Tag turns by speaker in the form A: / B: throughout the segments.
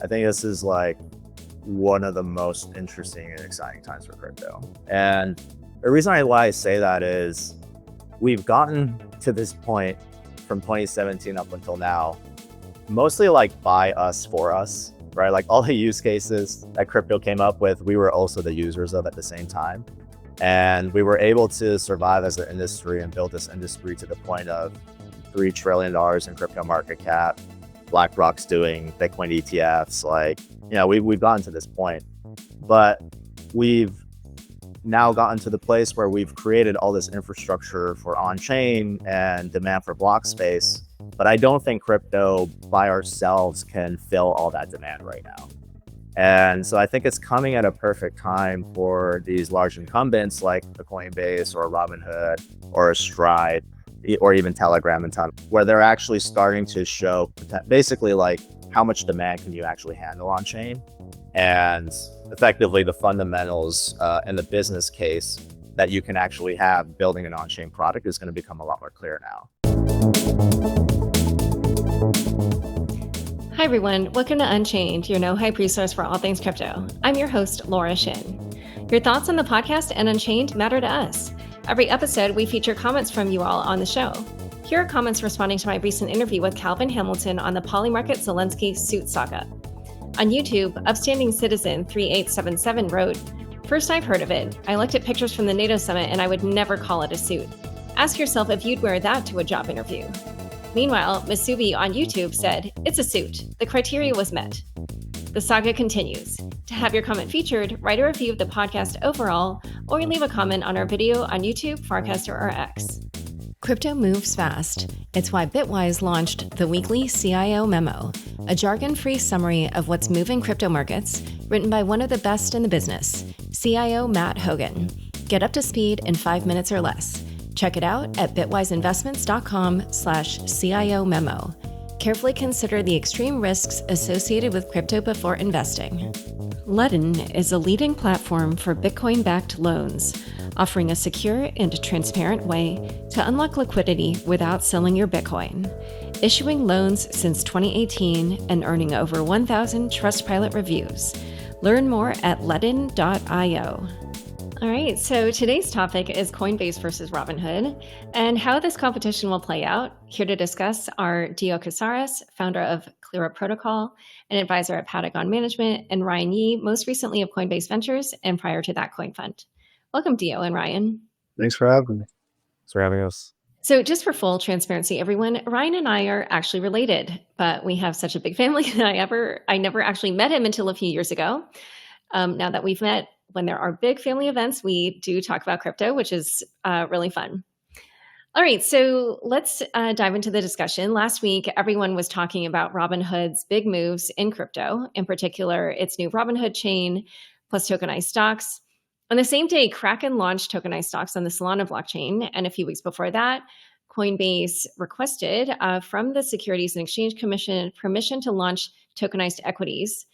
A: I think this is like one of the most interesting and exciting times for crypto. And the reason why I say that is we've gotten to this point from 2017 up until now, mostly like by us, for us, right? Like all the use cases that crypto came up with, we were also the users of at the same time. And we were able to survive as an industry and build this industry to the point of $3 trillion in crypto market cap. BlackRock's doing Bitcoin ETFs. Like, we've gotten to this point, but we've now gotten to the place where we've created all this infrastructure for on-chain and demand for block space. But I don't think crypto by ourselves can fill all that demand right now. And so I think it's coming at a perfect time for these large incumbents like the Coinbase or Robinhood or a Stride or even Telegram and Ton, where they're actually starting to show basically like how much demand can you actually handle on chain, and effectively the fundamentals and the business case that you can actually have building an on-chain product is going to become a lot more clear now.
B: Hi everyone, welcome to Unchained, your no-hype resource for all things crypto. I'm your host, Laura Shin. Your thoughts on the podcast and Unchained matter to us. Every episode, we feature comments from you all on the show. Here are comments responding to my recent interview with Calvin Hamilton on the Polymarket Zelensky suit saga. On YouTube, Upstanding Citizen 3877 wrote, "First I've heard of it. I looked at pictures from the NATO summit and I would never call it a suit. Ask yourself if you'd wear that to a job interview." Meanwhile, Masubi on YouTube said, "It's a suit. The criteria was met." The saga continues. To have your comment featured, write a review of the podcast overall, or leave a comment on our video on YouTube, Farcaster, or X. Crypto moves fast. It's why Bitwise launched the weekly CIO Memo, a jargon-free summary of what's moving crypto markets, written by one of the best in the business, CIO Matt Hogan. Get up to speed in 5 minutes or less. Check it out at bitwiseinvestments.com/CIO Memo. Carefully consider the extreme risks associated with crypto before investing. Ledn is a leading platform for Bitcoin-backed loans, offering a secure and transparent way to unlock liquidity without selling your Bitcoin. Issuing loans since 2018 and earning over 1,000 Trustpilot reviews. Learn more at ledn.io. All right, so today's topic is Coinbase versus Robinhood and how this competition will play out. Here to discuss are Diogenes Casares, founder of Klyra Protocol, an advisor at Patagon Management, and Ryan Yee, most recently of Coinbase Ventures, and prior to that, CoinFund. Welcome, Dio and Ryan.
C: Thanks for having me.
A: Thanks for having us.
B: So just for full transparency, everyone, Ryan and I are actually related, but we have such a big family that I never actually met him until a few years ago. Now that we've met, when there are big family events, we do talk about crypto, which is really fun. All right, so let's dive into the discussion. Last week, everyone was talking about Robinhood's big moves in crypto, in particular, its new Robinhood chain, plus tokenized stocks. On the same day, Kraken launched tokenized stocks on the Solana blockchain, and a few weeks before that, Coinbase requested from the Securities and Exchange Commission permission to launch tokenized equities.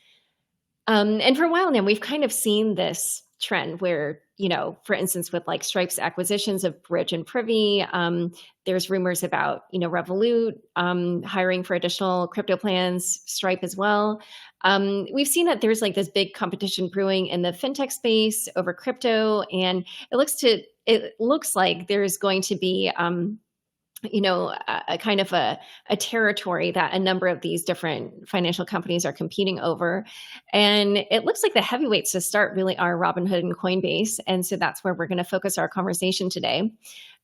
B: And for a while now, we've kind of seen this trend where, for instance, with like Stripe's acquisitions of Bridge and Privy, there's rumors about, Revolut hiring for additional crypto plans, Stripe as well. We've seen that there's like this big competition brewing in the fintech space over crypto, and it looks like there's going to be a kind of a territory that a number of these different financial companies are competing over. And it looks like the heavyweights to start really are Robinhood and Coinbase. And so that's where we're going to focus our conversation today.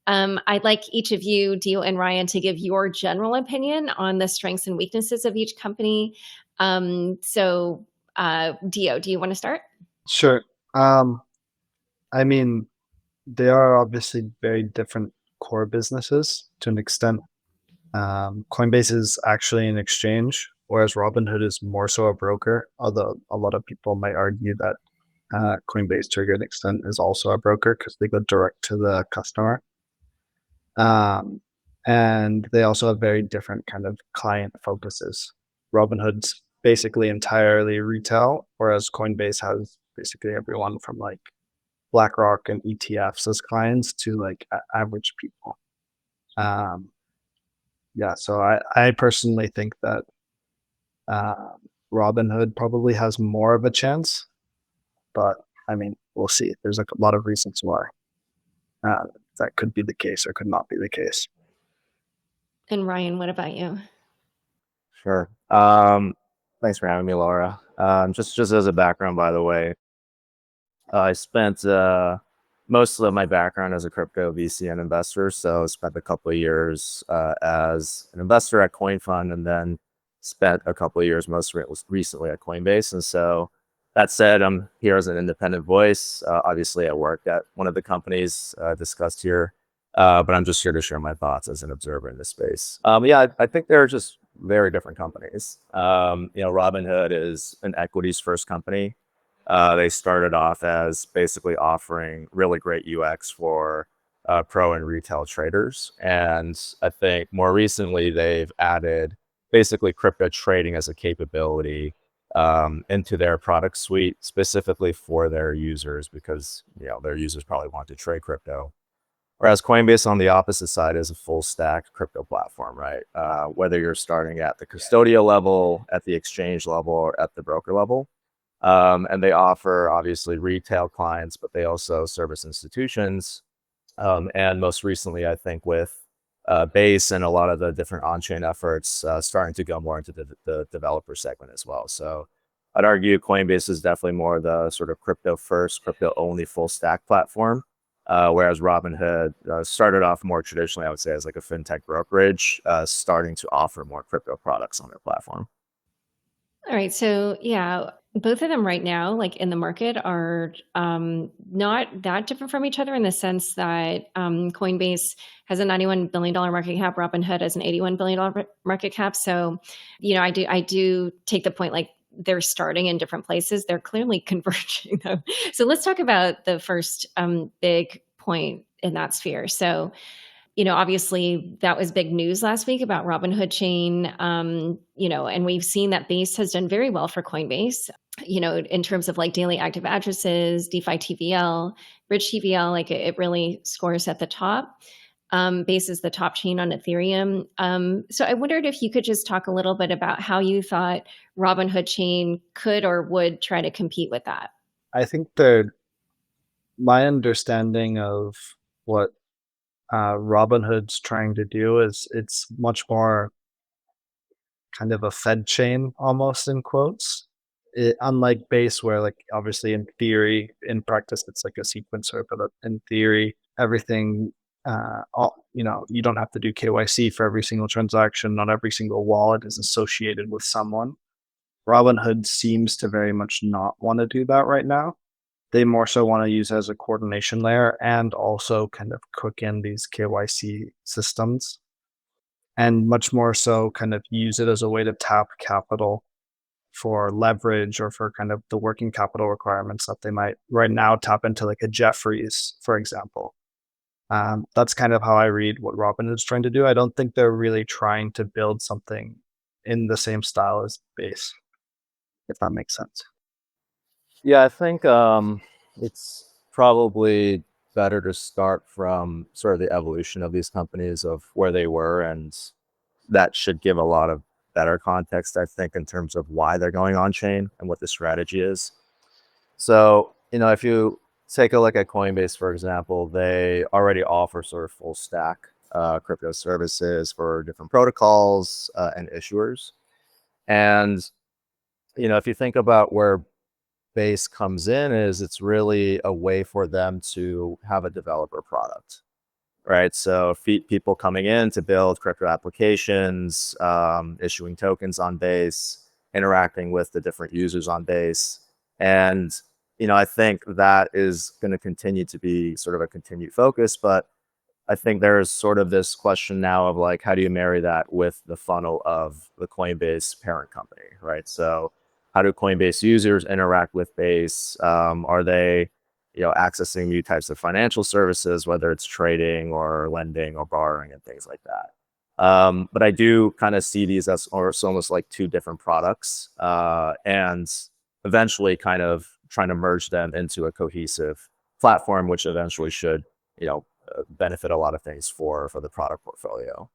B: I'd like each of you, Dio and Ryan, to give your general opinion on the strengths and weaknesses of each company. Dio, do you want to start?
C: Sure. I mean, they are obviously very different core businesses to an extent. Coinbase is actually an exchange, whereas Robinhood is more so a broker, although a lot of people might argue that Coinbase, to a good extent, is also a broker because they go direct to the customer. And they also have very different kind of client focuses. Robinhood's basically entirely retail, whereas Coinbase has basically everyone from like BlackRock and ETFs as clients to like average people. So I personally think that Robinhood probably has more of a chance, but I mean, we'll see. There's like a lot of reasons why uh, that could be the case or could not be the case.
B: And Ryan, what about you?
A: Sure. Thanks for having me, Laura. Just as a background, by the way, I spent most of my background as a crypto VC and investor. So spent a couple of years as an investor at CoinFund, and then spent a couple of years recently at Coinbase. And so that said, I'm here as an independent voice. Obviously, I work at one of the companies discussed here, but I'm just here to share my thoughts as an observer in this space. Yeah, I think they're just very different companies. Robinhood is an equities first company. They started off as basically offering really great UX for pro and retail traders. And I think more recently, they've added basically crypto trading as a capability into their product suite, specifically for their users, because their users probably want to trade crypto. Whereas Coinbase on the opposite side is a full stack crypto platform, right? Whether you're starting at the custodial level, at the exchange level, or at the broker level. And they offer obviously retail clients, but they also service institutions. And most recently, I think with Base and a lot of the different on-chain efforts starting to go more into the developer segment as well. So I'd argue Coinbase is definitely more the sort of crypto first, crypto only full stack platform. Whereas Robinhood started off more traditionally, I would say, as like a fintech brokerage, starting to offer more crypto products on their platform.
B: All right. So yeah, both of them right now, like in the market, are not that different from each other in the sense that Coinbase has a $91 billion market cap, Robinhood has an $81 billion market cap. So, I do take the point, like they're starting in different places. They're clearly converging though. So let's talk about the first big point in that sphere. So obviously that was big news last week about Robinhood chain, and we've seen that Base has done very well for Coinbase, in terms of like daily active addresses, DeFi TVL, Bridge TVL, like it really scores at the top. Base is the top chain on Ethereum. So I wondered if you could just talk a little bit about how you thought Robinhood chain could or would try to compete with that.
C: I think my understanding of what Robinhood's trying to do is it's much more kind of a Fed chain almost in quotes. Unlike Base, where like obviously in theory, in practice, it's like a sequencer, but in theory, everything, you don't have to do KYC for every single transaction. Not every single wallet is associated with someone. Robinhood seems to very much not want to do that right now. They more so want to use it as a coordination layer and also kind of cook in these KYC systems and much more so kind of use it as a way to tap capital for leverage or for kind of the working capital requirements that they might right now tap into, like a Jeffries, for example. That's kind of how I read what Robin is trying to do. I don't think they're really trying to build something in the same style as Base, if that makes sense.
A: Yeah, I think it's probably better to start from sort of the evolution of these companies of where they were, and that should give a lot of better context, I think, in terms of why they're going on chain and what the strategy is. So, if you take a look at Coinbase, for example, they already offer sort of full stack crypto services for different protocols and issuers. And, if you think about where Base comes in, is it's really a way for them to have a developer product, right? So people coming in to build crypto applications, issuing tokens on Base, interacting with the different users on Base. And, I think that is going to continue to be sort of a continued focus, but I think there's sort of this question now of like, how do you marry that with the funnel of the Coinbase parent company, right? So how do Coinbase users interact with Base? Are they, accessing new types of financial services, whether it's trading or lending or borrowing and things like that? But I do kind of see these as almost like two different products, and eventually kind of trying to merge them into a cohesive platform, which eventually should, benefit a lot of things for the product portfolio.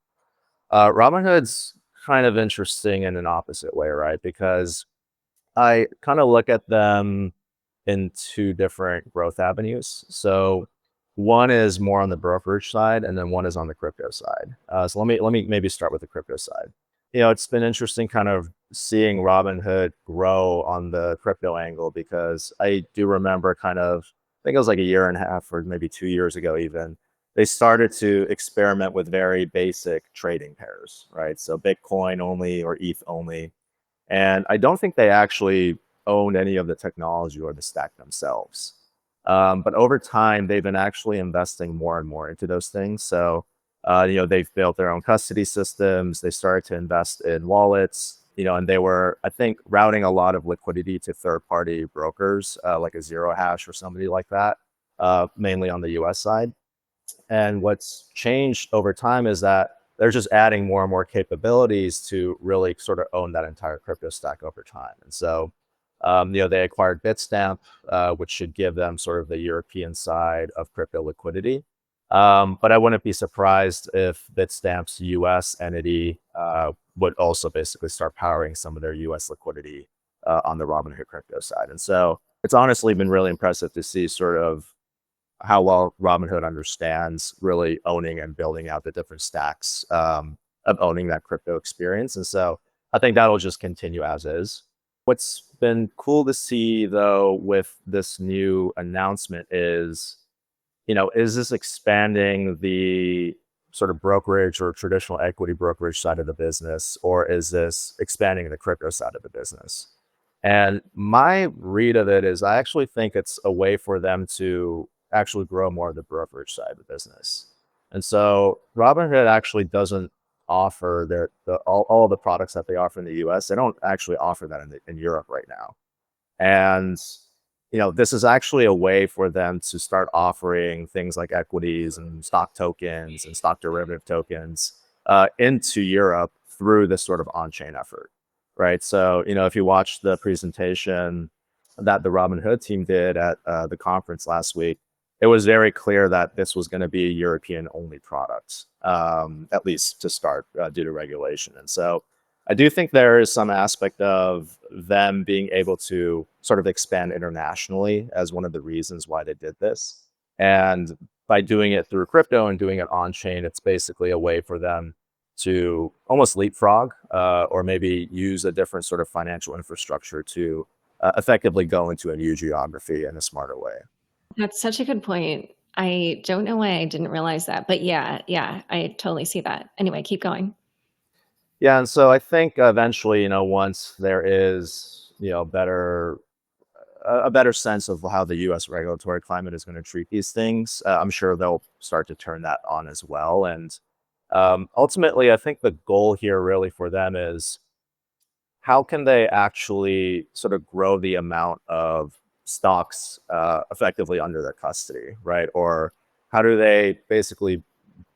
A: Robinhood's kind of interesting in an opposite way, right? Because I kind of look at them in two different growth avenues. So one is more on the brokerage side, and then one is on the crypto side. So let me maybe start with the crypto side. It's been interesting kind of seeing Robinhood grow on the crypto angle, because I do remember kind of, I think it was like a year and a half or maybe 2 years ago even, they started to experiment with very basic trading pairs, right? So Bitcoin only or ETH only. And I don't think they actually owned any of the technology or the stack themselves. But over time, they've been actually investing more and more into those things. So, they've built their own custody systems. They started to invest in wallets, and they were, I think, routing a lot of liquidity to third-party brokers, like a Zero Hash or somebody like that, mainly on the US side. And what's changed over time is that they're just adding more and more capabilities to really sort of own that entire crypto stack over time. And so, they acquired Bitstamp, which should give them sort of the European side of crypto liquidity. But I wouldn't be surprised if Bitstamp's US entity would also basically start powering some of their US liquidity on the Robinhood crypto side. And so it's honestly been really impressive to see sort of how well Robinhood understands really owning and building out the different stacks of owning that crypto experience. And so I think that'll just continue as is. What's been cool to see though with this new announcement is this expanding the sort of brokerage or traditional equity brokerage side of the business, or is this expanding the crypto side of the business? And my read of it is I actually think it's a way for them to actually grow more of the brokerage side of the business. And so Robinhood actually doesn't offer all of the products that they offer in the US. They don't actually offer that in Europe right now. And this is actually a way for them to start offering things like equities and stock tokens and stock derivative tokens into Europe through this sort of on-chain effort, right? So, if you watch the presentation that the Robinhood team did at the conference last week, it was very clear that this was going to be a European-only product, at least to start, due to regulation. And so I do think there is some aspect of them being able to sort of expand internationally as one of the reasons why they did this. And by doing it through crypto and doing it on chain, it's basically a way for them to almost leapfrog or maybe use a different sort of financial infrastructure to effectively go into a new geography in a smarter way.
B: That's such a good point. I don't know why I didn't realize that, but yeah, I totally see that. Anyway, keep going.
A: Yeah, and so I think eventually, once there is, a better sense of how the U.S. regulatory climate is going to treat these things, I'm sure they'll start to turn that on as well. And ultimately, I think the goal here really for them is how can they actually sort of grow the amount of stocks effectively under their custody, right? Or how do they basically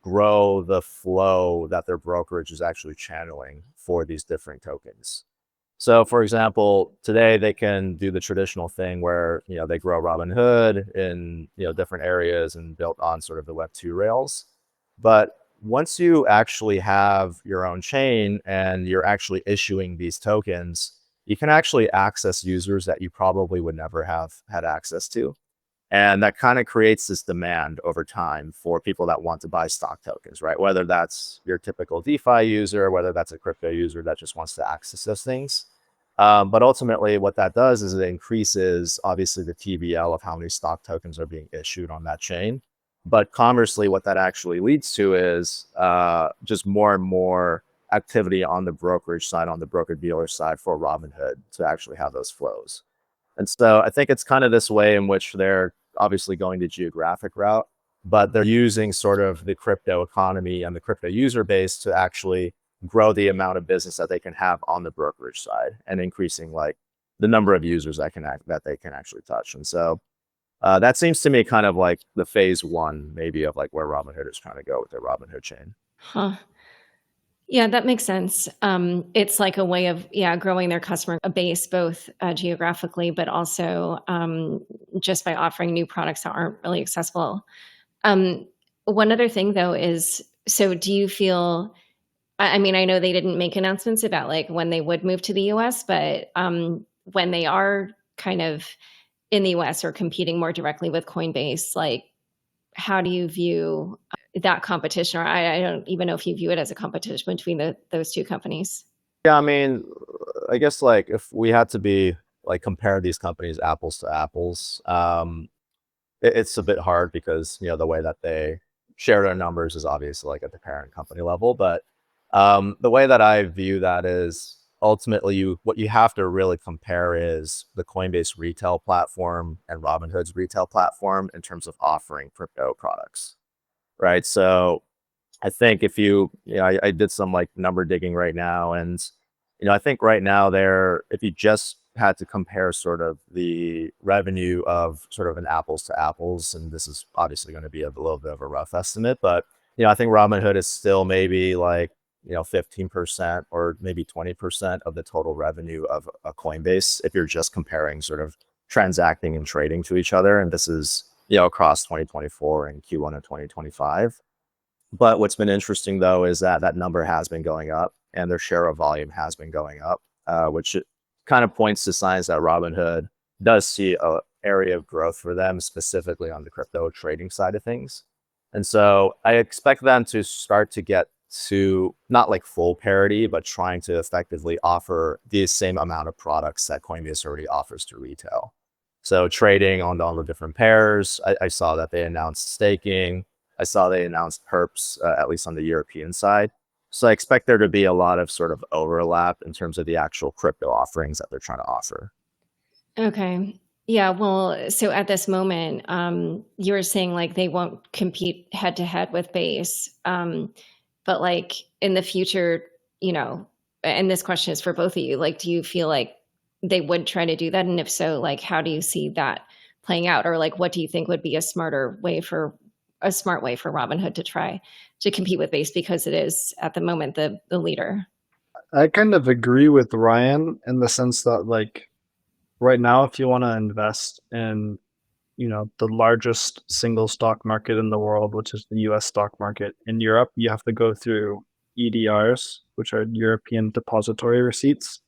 A: grow the flow that their brokerage is actually channeling for these different tokens? So, for example, today they can do the traditional thing where they grow Robinhood in different areas and built on sort of the Web2 rails. But once you actually have your own chain and you're actually issuing these tokens, you can actually access users that you probably would never have had access to. And that kind of creates this demand over time for people that want to buy stock tokens, right? Whether that's your typical DeFi user, whether that's a crypto user that just wants to access those things. But ultimately, what that does is it increases, obviously, the TVL of how many stock tokens are being issued on that chain. But conversely, what that actually leads to is just more and more activity on the brokerage side, on the broker dealer side for Robinhood to actually have those flows. And so I think it's kind of this way in which they're obviously going the geographic route, but they're using sort of the crypto economy and the crypto user base to actually grow the amount of business that they can have on the brokerage side and increasing like the number of users that they can actually touch. And so that seems to me kind of like the phase one, maybe, of like where Robinhood is trying to go with their Robinhood chain.
B: Huh. Yeah, that makes sense. It's like a way of, yeah, growing their customer base, both geographically, but also just by offering new products that aren't really accessible. Um, One other thing, though, is so do you feel, I mean, I know they didn't make announcements about like when they would move to the US, but when they are kind of in the US or competing more directly with Coinbase, like how do you view that competition? Or I don't even know if you view it as a competition between those two companies.
A: Yeah, I mean, I guess like if we had to be like compare these companies apples to apples, it's a bit hard because the way that they share their numbers is obviously like at the parent company level. But the way that I view that is ultimately what you have to really compare is the Coinbase retail platform and Robinhood's retail platform in terms of offering crypto products, right? So I think if I did some like number digging right now, and I think right now if you just had to compare sort of the revenue of sort of an apples to apples, and this is obviously going to be a little bit of a rough estimate, but I think Robinhood is still maybe like 15% or maybe 20% of the total revenue of a Coinbase if you're just comparing sort of transacting and trading to each other, and this is across 2024 and Q1 of 2025. But what's been interesting though is that that number has been going up and their share of volume has been going up, which kind of points to signs that Robinhood does see a area of growth for them, specifically on the crypto trading side of things. And so I expect them to start to get to not like full parity, but trying to effectively offer the same amount of products that Coinbase already offers to retail. So trading on all the different pairs, I saw that they announced staking. I saw they announced perps, at least on the European side. So I expect there to be a lot of sort of overlap in terms of the actual crypto offerings that they're trying to offer.
B: Okay. Yeah. Well, so at this moment, you were saying like they won't compete head to head with Base. But like in the future, and this question is for both of you, like, do you feel like they would try to do that? And if so, like, how do you see that playing out? Or like, what do you think would be a smart way for Robinhood to try to compete with Base because it is at the moment the leader?
C: I kind of agree with Ryan in the sense that like right now, if you want to invest in, the largest single stock market in the world, which is the US stock market in Europe, you have to go through EDRs, which are European depository receipts,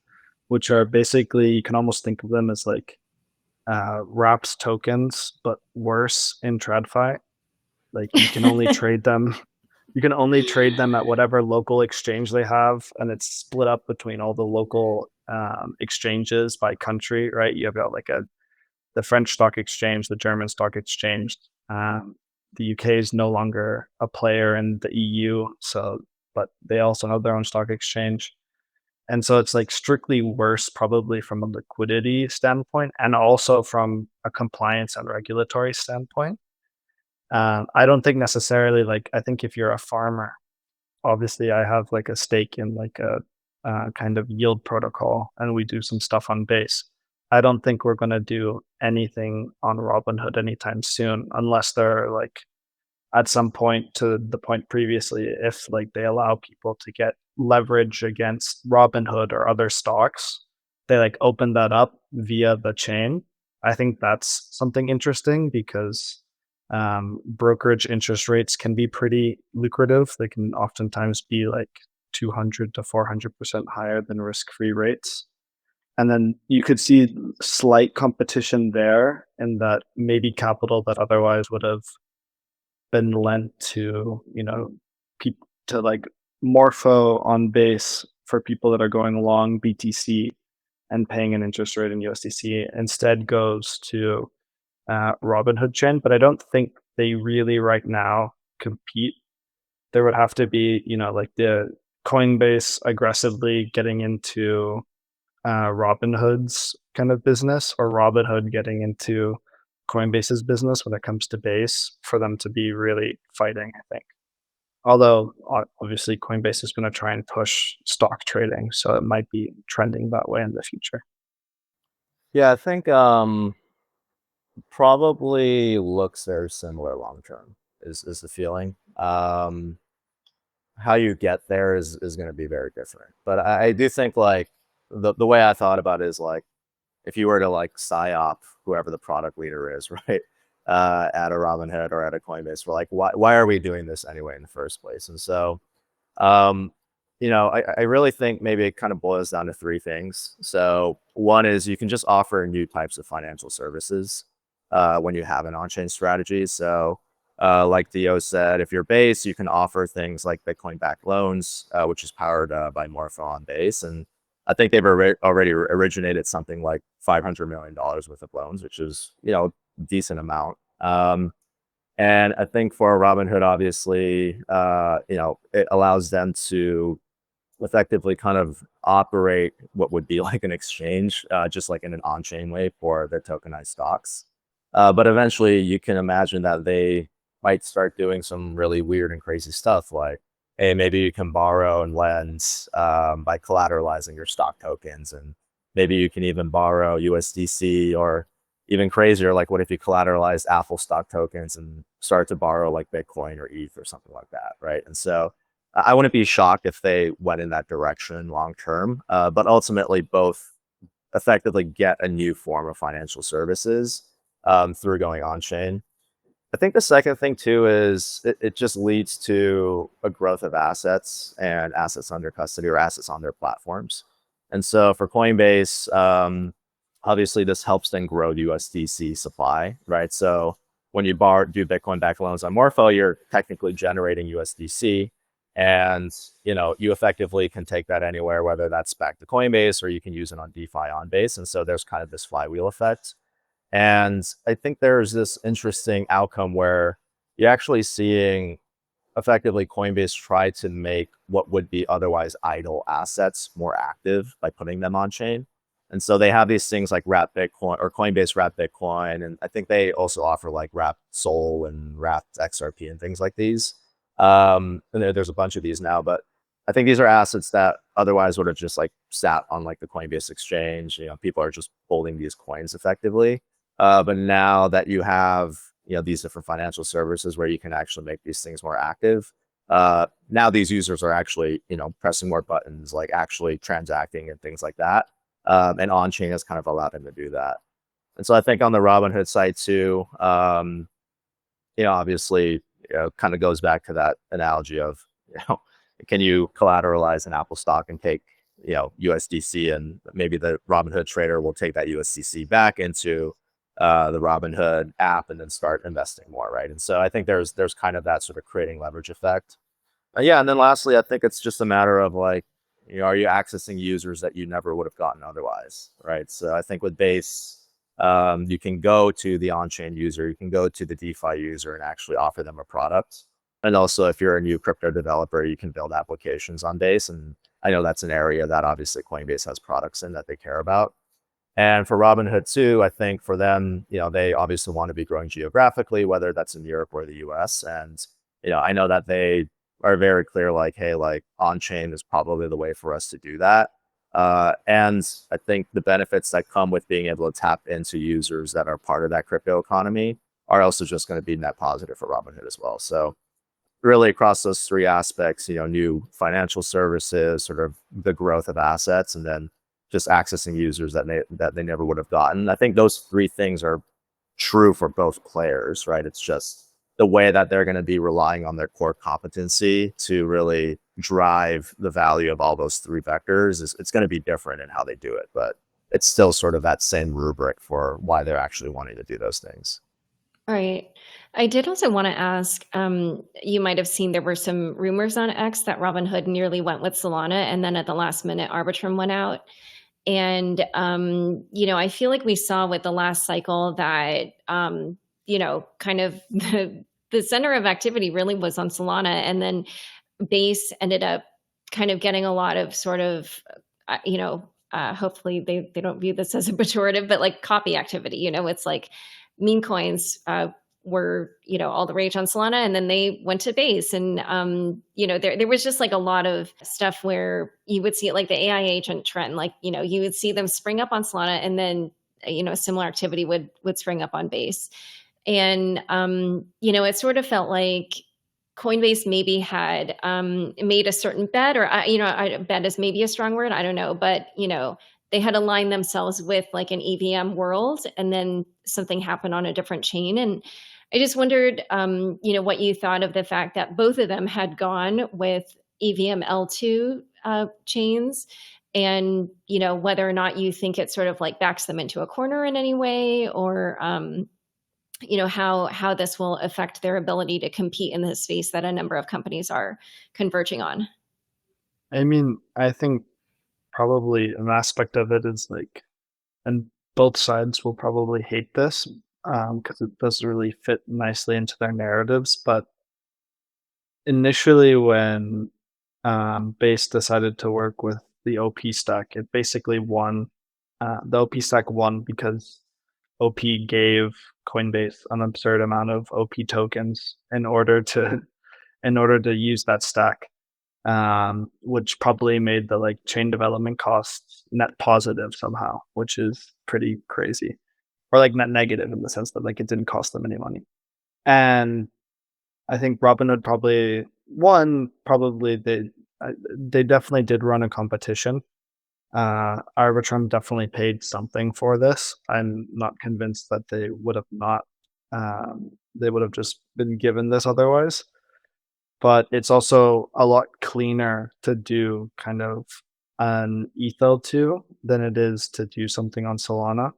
C: which are basically, you can almost think of them as like wrapped tokens, but worse in TradFi. Like you can only trade them. You can only trade them at whatever local exchange they have, and it's split up between all the local exchanges by country. Right? You have got like the French stock exchange, the German stock exchange. The UK is no longer a player in the EU, but they also have their own stock exchange. And so it's like strictly worse, probably from a liquidity standpoint, and also from a compliance and regulatory standpoint. I don't think necessarily like, I think if you're a farmer, obviously I have like a stake in like a kind of yield protocol, and we do some stuff on Base. I don't think we're going to do anything on Robinhood anytime soon, unless they're like at some point, to the point previously, if like they allow people to get leverage against Robinhood or other stocks, they like open that up via the chain. I think that's something interesting because brokerage interest rates can be pretty lucrative. They can oftentimes be like 200 to 400% higher than risk-free rates. And then you could see slight competition there, in that maybe capital that otherwise would have been lent to, people to like morpho on Base for people that are going long BTC and paying an interest rate in USDC, instead goes to Robinhood chain. But I don't think they really right now compete. There would have to be, like the Coinbase aggressively getting into Robinhood's kind of business, or Robinhood getting into Coinbase's business when it comes to Base, for them to be really fighting, I think. Although obviously Coinbase is going to try and push stock trading, so it might be trending that way in the future.
A: Yeah, I think probably looks very similar long term is the feeling. How you get there is going to be very different. But I do think like the way I thought about it is like if you were to like psyop whoever the product leader is, right, at a Robinhood or at a Coinbase, we're like, why are we doing this anyway in the first place? And so, um, I really think maybe it kind of boils down to three things. So one is you can just offer new types of financial services when you have an on-chain strategy. So like Theo said, if you're Base, you can offer things like Bitcoin-backed loans, which is powered by Morpho on Base. And I think they've already originated something like $500 million worth of loans, which is, a decent amount. And I think for Robinhood, obviously, it allows them to effectively kind of operate what would be like an exchange, just like in an on-chain way for their tokenized stocks. But eventually you can imagine that they might start doing some really weird and crazy stuff like, hey, maybe you can borrow and lend by collateralizing your stock tokens. And maybe you can even borrow USDC, or even crazier, like what if you collateralized Apple stock tokens and start to borrow like Bitcoin or ETH or something like that, right? And so I wouldn't be shocked if they went in that direction long term, but ultimately both effectively get a new form of financial services through going on chain. I think the second thing too is it just leads to a growth of assets and assets under custody or assets on their platforms. And so for Coinbase, obviously this helps them grow USDC supply, right? So when you do Bitcoin backed loans on Morpho, you're technically generating USDC. And you effectively can take that anywhere, whether that's back to Coinbase or you can use it on DeFi on Base. And so there's kind of this flywheel effect. And I think there's this interesting outcome where you're actually seeing effectively Coinbase try to make what would be otherwise idle assets more active by putting them on chain. And so they have these things like Wrap Bitcoin or Coinbase Wrap Bitcoin. And I think they also offer like Wrap Sol and Wrap XRP and things like these. And there's a bunch of these now, but I think these are assets that otherwise would have just like sat on like the Coinbase exchange. People are just holding these coins effectively. But now that you have, these different financial services where you can actually make these things more active, now these users are actually, pressing more buttons, like actually transacting and things like that. And on-chain has kind of allowed them to do that. And so I think on the Robinhood side too, obviously, kind of goes back to that analogy of, can you collateralize an Apple stock and take, USDC, and maybe the Robinhood trader will take that USDC back into the Robinhood app and then start investing more, right? And so I think there's kind of that sort of creating leverage effect. Yeah, and then lastly, I think it's just a matter of like, are you accessing users that you never would have gotten otherwise, right? So I think with Base, you can go to the on-chain user, you can go to the DeFi user and actually offer them a product. And also, if you're a new crypto developer, you can build applications on Base. And I know that's an area that obviously Coinbase has products in that they care about. And for Robinhood too, I think for them, they obviously want to be growing geographically, whether that's in Europe or the US. And, I know that they are very clear, like, hey, like on-chain is probably the way for us to do that. And I think the benefits that come with being able to tap into users that are part of that crypto economy are also just going to be net positive for Robinhood as well. So really across those three aspects, new financial services, sort of the growth of assets, and then just accessing users that they never would have gotten. I think those three things are true for both players, right? It's just the way that they're going to be relying on their core competency to really drive the value of all those three vectors it's going to be different in how they do it, but it's still sort of that same rubric for why they're actually wanting to do those things.
B: All right. I did also want to ask, you might have seen there were some rumors on X that Robinhood nearly went with Solana, and then at the last minute, Arbitrum went out. And, I feel like we saw with the last cycle that, kind of the center of activity really was on Solana. And then Base ended up kind of getting a lot of sort of, hopefully they don't view this as a pejorative, but like copy activity, it's like meme coins were, all the rage on Solana, and then they went to Base. And, there was just like a lot of stuff where you would see it, like the AI agent trend, like, you would see them spring up on Solana, and then, a similar activity would spring up on Base. And, it sort of felt like Coinbase maybe had made a certain bet, or, bet is maybe a strong word, I don't know, but, they had aligned themselves with like an EVM world, and then something happened on a different chain. And I just wondered, what you thought of the fact that both of them had gone with EVM L2 chains, and whether or not you think it sort of like backs them into a corner in any way, or how this will affect their ability to compete in this space that a number of companies are converging on.
C: I mean, I think probably an aspect of it is like, and both sides will probably hate this because it doesn't really fit nicely into their narratives. But initially, when Base decided to work with the OP stack, it basically won. The OP stack won because OP gave Coinbase an absurd amount of OP tokens in order to use that stack, which probably made the like chain development costs net positive somehow, which is pretty crazy, or like net negative in the sense that like it didn't cost them any money. And I think Robinhood probably won. Probably they definitely did run a competition. Arbitrum definitely paid something for this. I'm not convinced that they would have not. They would have just been given this otherwise. But it's also a lot cleaner to do kind of an ETH2 than it is to do something on Solana,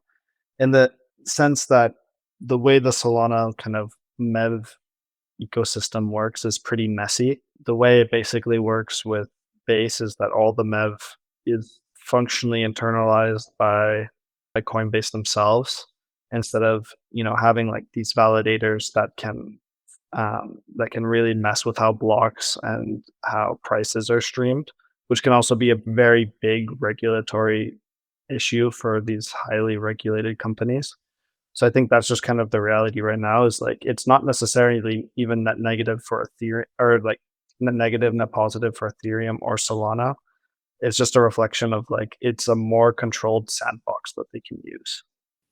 C: in the sense that the way the Solana kind of MEV ecosystem works is pretty messy. The way it basically works with Base is that all the MEV is functionally internalized by Coinbase themselves, instead of having like these validators that can really mess with how blocks and how prices are streamed, which can also be a very big regulatory issue for these highly regulated companies. So I think that's just kind of the reality right now, is like it's not necessarily even net negative for Ethereum, or like net negative, net positive for Ethereum or Solana. It's just a reflection of like it's a more controlled sandbox that they can use.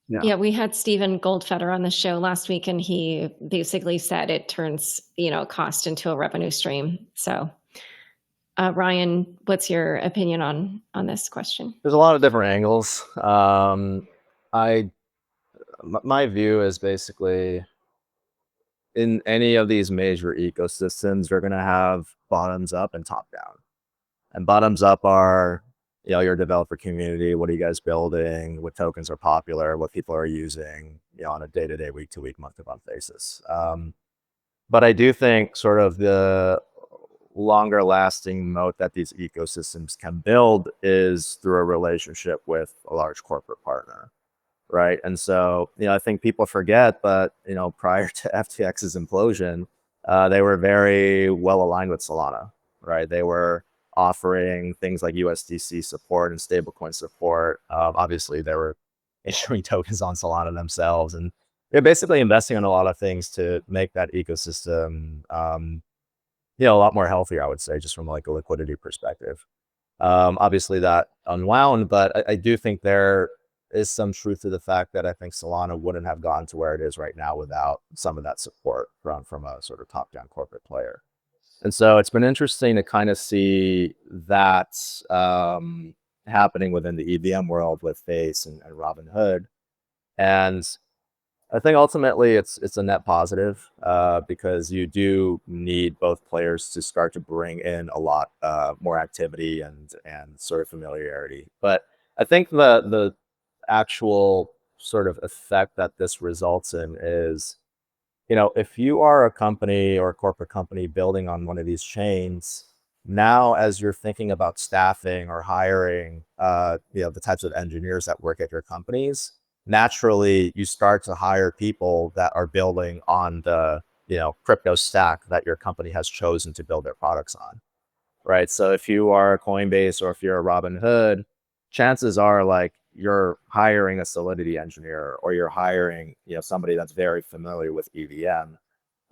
C: Yeah.
B: Yeah, we had Stephen Goldfeder on the show last week, and he basically said it turns, cost into a revenue stream. So, Ryan, what's your opinion on this question?
A: There's a lot of different angles. My view is basically, in any of these major ecosystems, you're going to have bottoms up and top down. And bottoms up are, your developer community. What are you guys building? What tokens are popular? What people are using, on a day-to-day, week-to-week, month-to-month basis. But I do think sort of the longer lasting moat that these ecosystems can build is through a relationship with a large corporate partner. Right. And so, I think people forget, but, prior to FTX's implosion, they were very well aligned with Solana, right? They were offering things like USDC support and stablecoin support. Obviously, they were issuing tokens on Solana themselves, and they're basically investing in a lot of things to make that ecosystem, a lot more healthier, I would say, just from like a liquidity perspective. Obviously, that unwound, but I do think there is some truth to the fact that I think Solana wouldn't have gone to where it is right now without some of that support from a sort of top-down corporate player. And so it's been interesting to kind of see that happening within the EVM world with Base and Robinhood. And I think ultimately it's a net positive, because you do need both players to start to bring in a lot more activity and sort of familiarity. But I think the actual sort of effect that this results in is, if you are a company or a corporate company building on one of these chains, now as you're thinking about staffing or hiring, the types of engineers that work at your companies, naturally you start to hire people that are building on the, crypto stack that your company has chosen to build their products on. Right. So if you are a Coinbase or if you're a Robinhood, chances are like you're hiring a Solidity engineer, or you're hiring, somebody that's very familiar with EVM.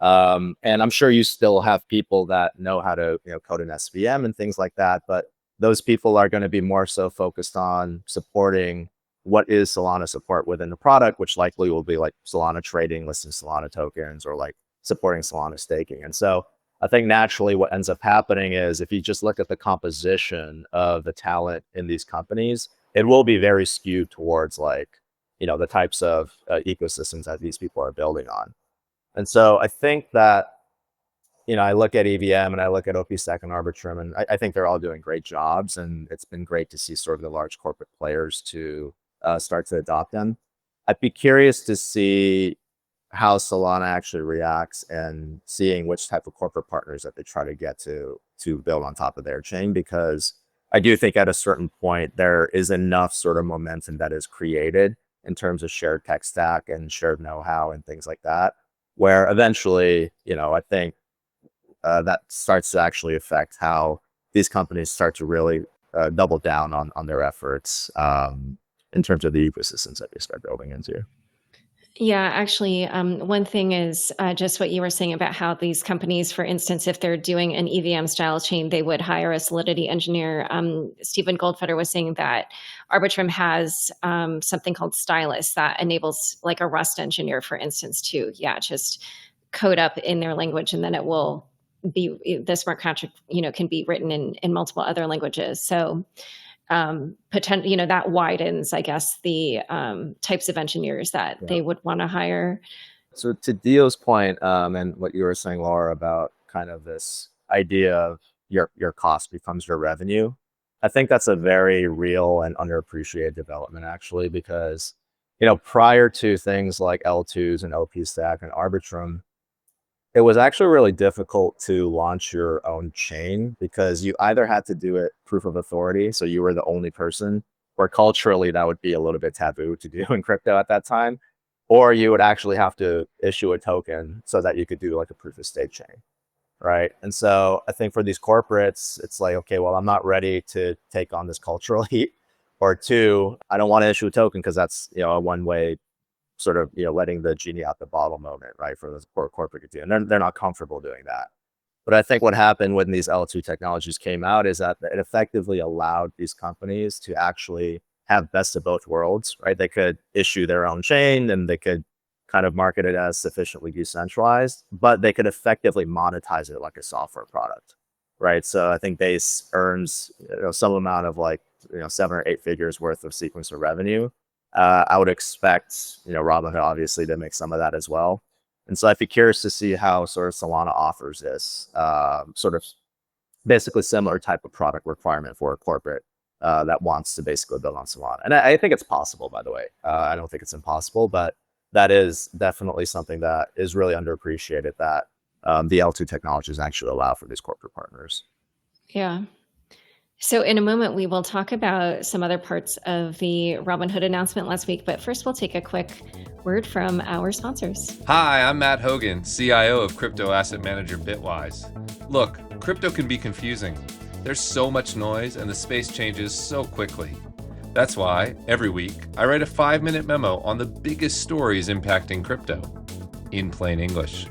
A: And I'm sure you still have people that know how to, code an SVM and things like that. But those people are going to be more so focused on supporting what is Solana support within the product, which likely will be like Solana trading, listing Solana tokens, or like supporting Solana staking. And so I think naturally what ends up happening is, if you just look at the composition of the talent in these companies, it will be very skewed towards like, the types of ecosystems that these people are building on. And so I think that I look at EVM and I look at OPSec and Arbitrum, and I think they're all doing great jobs. And it's been great to see sort of the large corporate players to start to adopt them. I'd be curious to see how Solana actually reacts and seeing which type of corporate partners that they try to get to build on top of their chain, because I do think at a certain point there is enough sort of momentum that is created in terms of shared tech stack and shared know-how and things like that, where eventually, I think that starts to actually affect how these companies start to really double down on their efforts in terms of the ecosystems that they start building into.
B: Yeah, actually, one thing is just what you were saying about how these companies, for instance, if they're doing an EVM style chain, they would hire a Solidity engineer. Stephen Goldfeder was saying that Arbitrum has something called Stylus that enables like a Rust engineer, for instance, to, just code up in their language, and then it will be, the smart contract, can be written in multiple other languages. So that widens, I guess, the types of engineers that they would want to hire.
A: So to Dio's point, and what you were saying, Laura, about kind of this idea of your cost becomes your revenue, I think that's a very real and underappreciated development, actually, because prior to things like L2s and OPStack and Arbitrum, it was actually really difficult to launch your own chain, because you either had to do it proof of authority, so you were the only person, or culturally that would be a little bit taboo to do in crypto at that time, or you would actually have to issue a token so that you could do like a proof of stake chain, right? And so I think for these corporates, it's like, okay, well, I'm not ready to take on this cultural heat, or two, I don't want to issue a token because that's a one-way sort of letting the genie out the bottle moment, right, for the corporate to do, and they're not comfortable doing that. But I think what happened when these L2 technologies came out is that it effectively allowed these companies to actually have best of both worlds, right? They could issue their own chain and they could kind of market it as sufficiently decentralized, but they could effectively monetize it like a software product, right? So I think Base earns some amount of like 7 or 8 figures worth of sequencer revenue. I would expect, Robinhood obviously to make some of that as well. And so I'd be curious to see how sort of Solana offers this sort of basically similar type of product requirement for a corporate that wants to basically build on Solana. And I think it's possible, by the way. I don't think it's impossible, but that is definitely something that is really underappreciated, that the L2 technologies actually allow for these corporate partners.
B: Yeah. So in a moment, we will talk about some other parts of the Robinhood announcement last week. But first, we'll take a quick word from our sponsors.
D: Hi, I'm Matt Hogan, CIO of crypto asset manager Bitwise. Look, crypto can be confusing. There's so much noise and the space changes so quickly. That's why, every week, I write a 5-minute memo on the biggest stories impacting crypto, in plain English.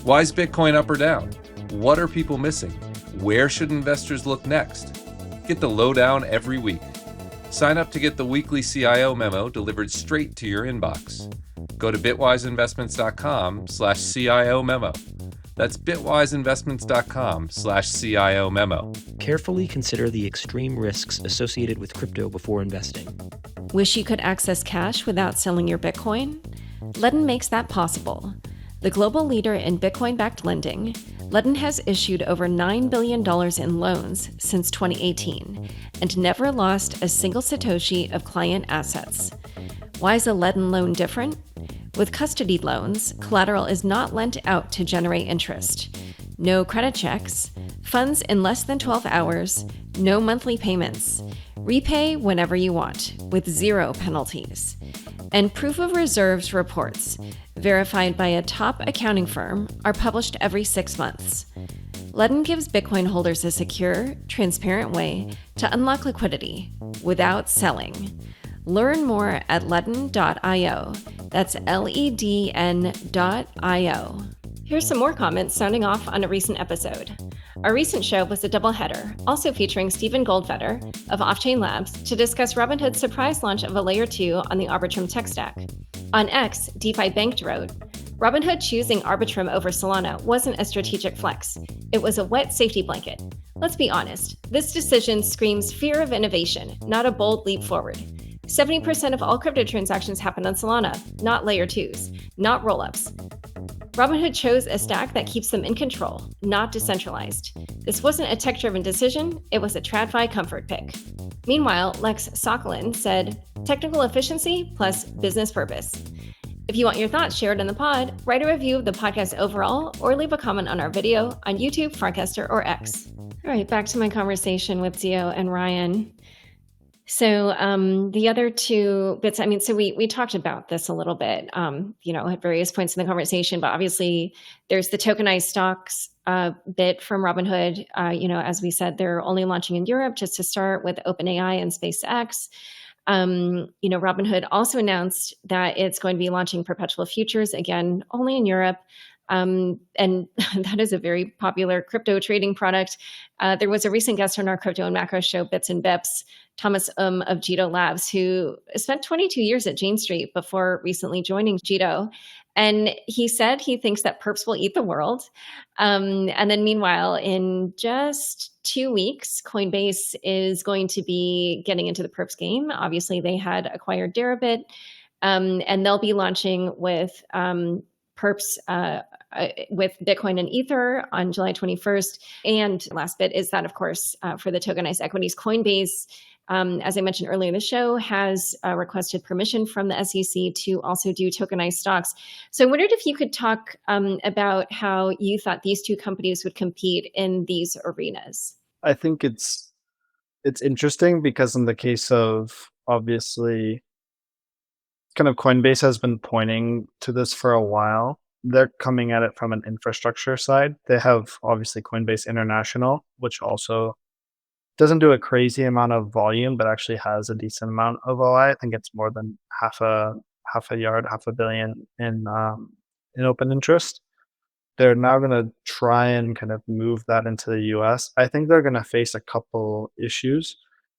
D: Why is Bitcoin up or down? What are people missing? Where should investors look next? Get the lowdown every week. Sign up to get the weekly CIO memo delivered straight to your inbox. Go to bitwiseinvestments.com/CIO memo. That's bitwiseinvestments.com/CIO memo.
E: Carefully consider the extreme risks associated with crypto before investing.
B: Wish you could access cash without selling your Bitcoin? Ledn makes that possible. The global leader in Bitcoin-backed lending, Ledn has issued over $9 billion in loans since 2018 and never lost a single Satoshi of client assets. Why is a Ledn loan different? With custodied loans, collateral is not lent out to generate interest. No credit checks, funds in less than 12 hours, no monthly payments. Repay whenever you want, with 0 penalties. And proof of reserves reports, verified by a top accounting firm, are published every 6 months. Ledn gives Bitcoin holders a secure, transparent way to unlock liquidity without selling. Learn more at ledn.io. That's LEDN.io. Here's some more comments sounding off on a recent episode. Our recent show was a doubleheader, also featuring Stephen Goldfeder of Offchain Labs to discuss Robinhood's surprise launch of a Layer 2 on the Arbitrum tech stack. On X, DeFi Banked wrote, Robinhood choosing Arbitrum over Solana wasn't a strategic flex. It was a wet safety blanket. Let's be honest, this decision screams fear of innovation, not a bold leap forward. 70% of all crypto transactions happen on Solana, not Layer 2s, not rollups. Robinhood chose a stack that keeps them in control, not decentralized. This wasn't a tech-driven decision, it was a TradFi comfort pick. Meanwhile, Lex Sokolin said, technical efficiency plus business purpose. If you want your thoughts shared in the pod, write a review of the podcast overall or leave a comment on our video on YouTube, Farcaster, or X. All right, back to my conversation with Dio and Ryan. So the other two bits, I mean, so we talked about this a little bit, at various points in the conversation, but obviously there's the tokenized stocks bit from Robinhood. As we said, they're only launching in Europe just to start with OpenAI and SpaceX. Robinhood also announced that it's going to be launching perpetual futures, again, only in Europe. And that is a very popular crypto trading product. There was a recent guest on our crypto and macro show, Bits and Bips, Thomas of Jito Labs, who spent 22 years at Jane Street before recently joining Jito. And he said he thinks that perps will eat the world. And then meanwhile, in just 2 weeks, Coinbase is going to be getting into the perps game. Obviously, they had acquired Deribit, and they'll be launching with perps with Bitcoin and Ether on July 21st. And last bit is that, of course, for the tokenized equities, Coinbase, as I mentioned earlier in the show, has requested permission from the SEC to also do tokenized stocks. So I wondered if you could talk about how you thought these two companies would compete in these arenas.
C: I think it's interesting because in the case of, obviously, kind of Coinbase has been pointing to this for a while. They're coming at it from an infrastructure side. They have obviously Coinbase International, which also doesn't do a crazy amount of volume, but actually has a decent amount of OI. I think it's more than half a billion in open interest. They're now going to try and kind of move that into the US. I think they're going to face a couple issues.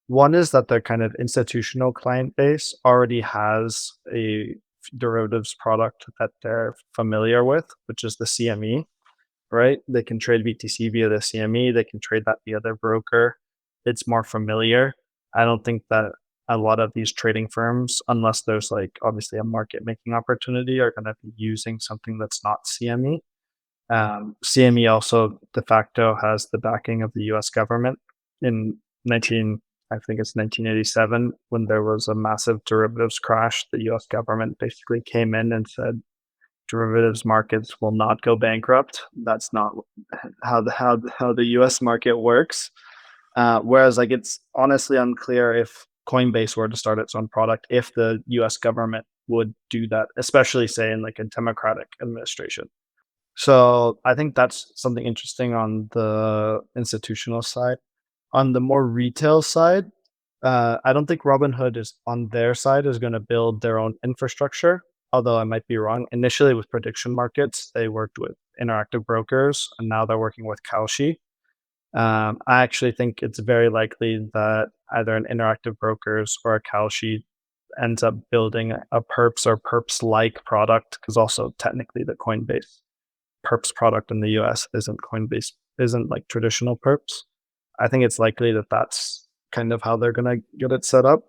C: One is that their kind of institutional client base already has a derivatives product that they're familiar with, which is the CME, right? They can trade BTC via the CME. They can trade that via their broker. It's more familiar. I don't think that a lot of these trading firms, unless there's like obviously a market making opportunity, are going to be using something that's not CME. CME also de facto has the backing of the US government. In 1987, when there was a massive derivatives crash, the US government basically came in and said, derivatives markets will not go bankrupt. That's not how the US market works. Whereas like it's honestly unclear if Coinbase were to start its own product, if the US government would do that, especially say in like a democratic administration. So I think that's something interesting on the institutional side. On the more retail side, I don't think Robinhood is on their side is going to build their own infrastructure, although I might be wrong. Initially with prediction markets, they worked with Interactive Brokers, and now they're working with Kalshi. I actually think it's very likely that either an Interactive Brokers or a Kalshi ends up building a perps or perps-like product, because also technically the Coinbase perps product in the US isn't like traditional perps. I think it's likely that that's kind of how they're going to get it set up.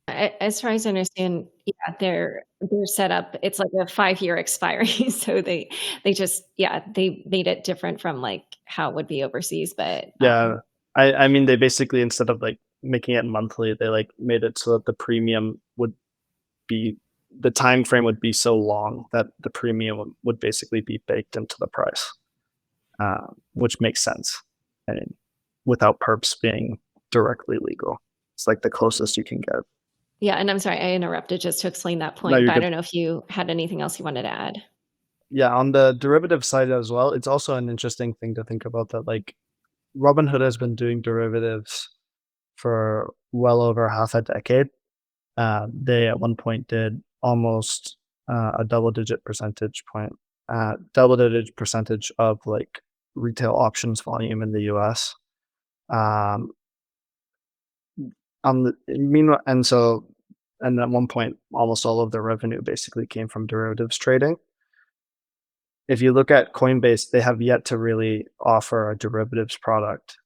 B: As far as I understand, yeah, their setup, it's like a 5-year expiry. So they made it different from like how it would be overseas. But
C: yeah, I mean, they basically, instead of like making it monthly, they like made it so that the premium would be, the time frame would be so long that the premium would basically be baked into the price, which makes sense. I mean, without perps being directly legal, it's like the closest you can get.
B: Yeah, and I'm sorry, I interrupted just to explain that point, but I don't know if you had anything else you wanted to add.
C: Yeah, on the derivative side as well, it's also an interesting thing to think about that like Robinhood has been doing derivatives for well over half a decade. They at one point did almost a double-digit percentage of like retail options volume in the US. And at one point, almost all of their revenue basically came from derivatives trading. If you look at Coinbase, they have yet to really offer a derivatives product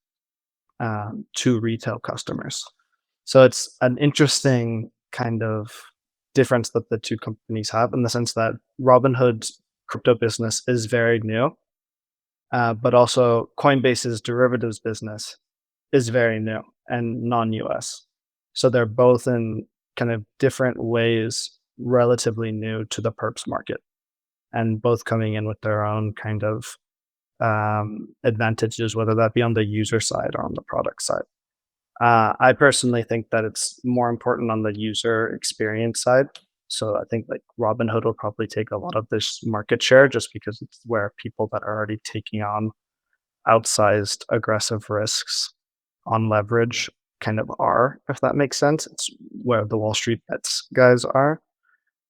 C: to retail customers. So it's an interesting kind of difference that the two companies have, in the sense that Robinhood crypto business is very new, but also Coinbase's derivatives business is very new and non-US. So they're both in kind of different ways relatively new to the perps market, and both coming in with their own kind of advantages, whether that be on the user side or on the product side. I personally think that it's more important on the user experience side. So I think like Robinhood will probably take a lot of this market share just because it's where people that are already taking on outsized aggressive risks on leverage kind of are, if that makes sense. It's where the Wall Street bets guys are.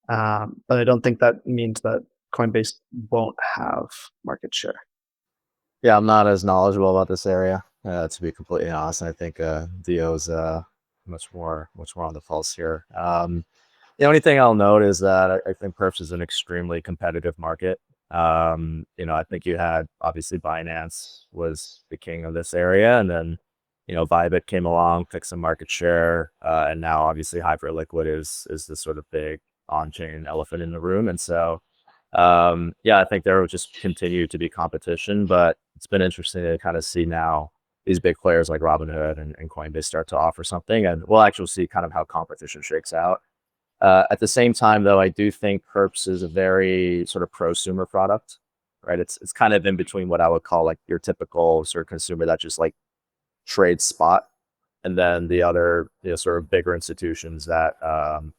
C: But I don't think that means that Coinbase won't have market share.
A: Yeah, I'm not as knowledgeable about this area, to be completely honest. I think Dio's much more on the pulse here. The only thing I'll note is that I think perps is an extremely competitive market. I think you had obviously Binance was the king of this area, and then Bybit came along, took some market share, and now obviously Hyperliquid is the sort of big on-chain elephant in the room, and so I think there will just continue to be competition, but it's been interesting to kind of see now these big players like Robinhood and Coinbase start to offer something, and we'll actually see kind of how competition shakes out. At the same time, though, I do think perps is a very sort of prosumer product, right? It's kind of in between what I would call like your typical sort of consumer that just like trades spot, and then the other sort of bigger institutions that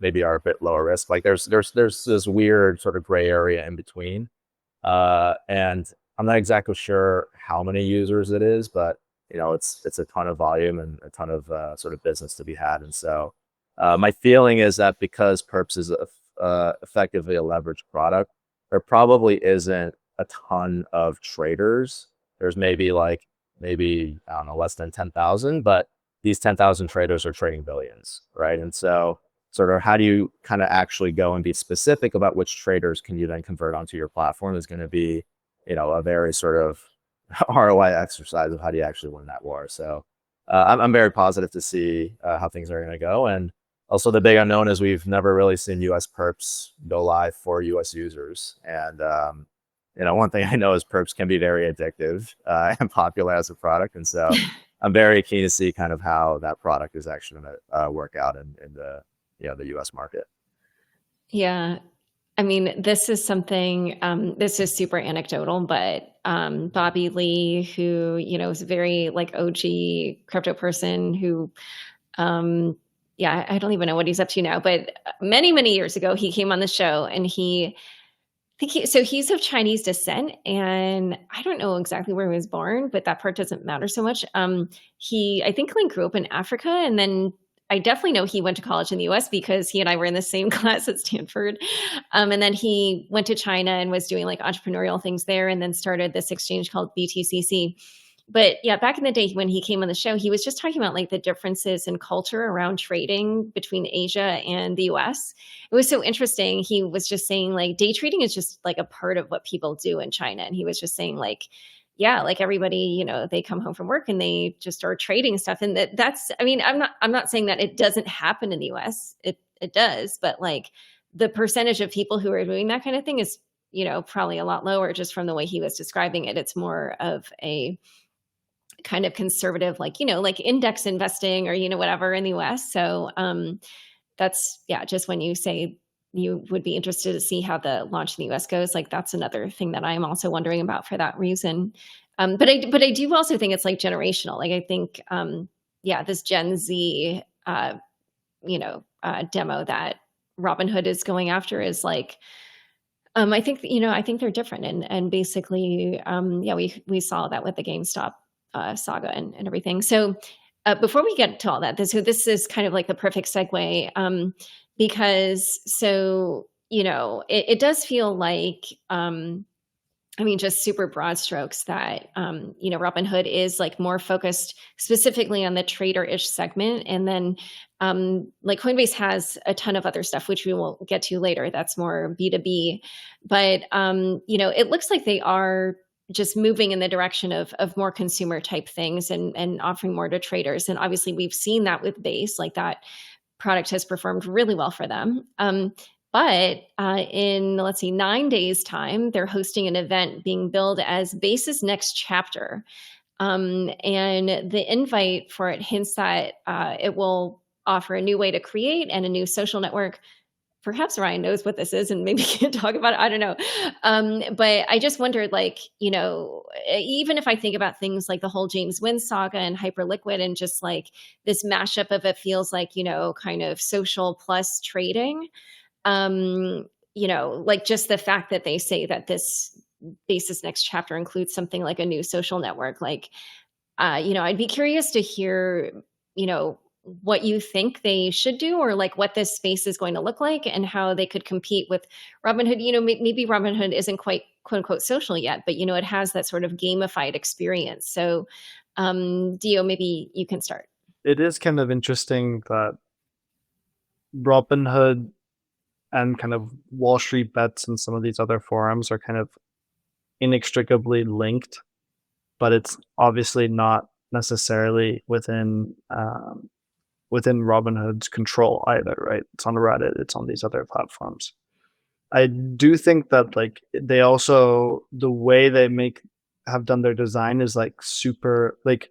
A: maybe are a bit lower risk. Like there's this weird sort of gray area in between, and I'm not exactly sure how many users it is, but it's a ton of volume and a ton of sort of business to be had. And so my feeling is that because perps is effectively a leveraged product, there probably isn't a ton of traders. There's maybe I don't know, less than 10,000, but these 10,000 traders are trading billions, right? And so sort of how do you kind of actually go and be specific about which traders can you then convert onto your platform is going to be, a very sort of ROI exercise of how do you actually win that war. So I'm very positive to see how things are going to go. And also the big unknown is we've never really seen US perps go live for US users. And, one thing I know is perps can be very addictive and popular as a product. And so I'm very keen to see kind of how that product is actually going to work out in the US market.
B: Yeah. I mean, this is something, this is super anecdotal, but Bobby Lee, who, is a very like OG crypto person who, I don't even know what he's up to now, but many, many years ago, he came on the show and he's of Chinese descent, and I don't know exactly where he was born, but that part doesn't matter so much. I think grew up in Africa, and then I definitely know he went to college in the US because he and I were in the same class at Stanford. And then he went to China and was doing like entrepreneurial things there, and then started this exchange called BTCC. But yeah, back in the day when he came on the show, he was just talking about like the differences in culture around trading between Asia and the US. It was so interesting. He was just saying like day trading is just like a part of what people do in China. And he was just saying like, yeah, like everybody, they come home from work and they just start trading stuff. And that's, I mean, I'm not saying that it doesn't happen in the US. It does, but like the percentage of people who are doing that kind of thing is, probably a lot lower just from the way he was describing it. It's more of a kind of conservative, like, like index investing or, whatever in the US. So that's, just when you say you would be interested to see how the launch in the US goes, like that's another thing that I'm also wondering about for that reason. But I do also think it's like generational. Like I think, this Gen Z, demo that Robinhood is going after is like, I think they're different. And basically, we saw that with the GameStop saga and everything. So before we get to all that, this is kind of like the perfect segue, because it does feel like, just super broad strokes that, Robinhood is like more focused specifically on the trader-ish segment. And then like Coinbase has a ton of other stuff, which we will get to later. That's more B2B. But, it looks like they are just moving in the direction of more consumer type things and offering more to traders. And obviously we've seen that with Base, like that product has performed really well for them. But in, let's see, 9 days' time, they're hosting an event being billed as Base's Next Chapter. And the invite for it hints that it will offer a new way to create and a new social network. Perhaps Ryan knows what this is and maybe can talk about it. I don't know. But I just wondered, like, even if I think about things like the whole James Wynn saga and Hyperliquid and just like this mashup of it feels like, kind of social plus trading, like just the fact that they say that this Basis Next Chapter includes something like a new social network, like, I'd be curious to hear, what you think they should do, or like what this space is going to look like and how they could compete with Robinhood. Maybe Robinhood isn't quite quote unquote social yet, but it has that sort of gamified experience. So, Dio, maybe you can start.
C: It is kind of interesting that Robinhood and kind of Wall Street Bets and some of these other forums are kind of inextricably linked, but it's obviously not necessarily within Robinhood's control either, right? It's on Reddit, it's on these other platforms. I do think that like they also, the way they have done their design is like super, like,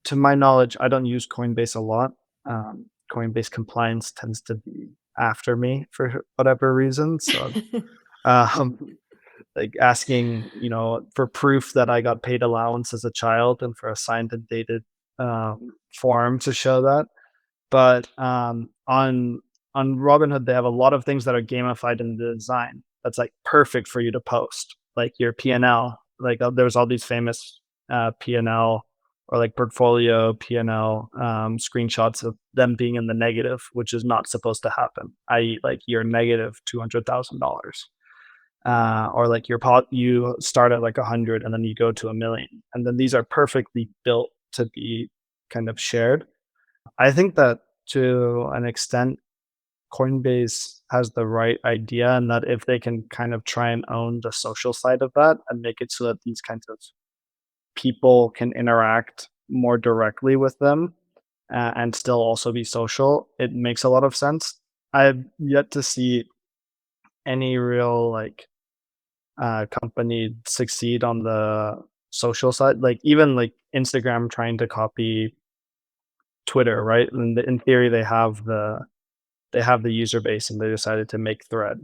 C: to my knowledge, I don't use Coinbase a lot. Coinbase compliance tends to be after me for whatever reason. So like asking, for proof that I got paid allowance as a child and for a signed and dated form to show that. But on Robinhood, they have a lot of things that are gamified in the design. That's like perfect for you to post, like your P&L. Like there's all these famous P&L or like portfolio P&L screenshots of them being in the negative, which is not supposed to happen. I.e., like you're negative $200,000. Or like you start at like 100 and then you go to 1 million, and then these are perfectly built to be kind of shared. I think that to an extent, Coinbase has the right idea, and that if they can kind of try and own the social side of that and make it so that these kinds of people can interact more directly with them and still also be social, it makes a lot of sense. I've yet to see any real like company succeed on the social side, like even like Instagram trying to copy Twitter, right? And in theory, they have the user base, and they decided to make threads.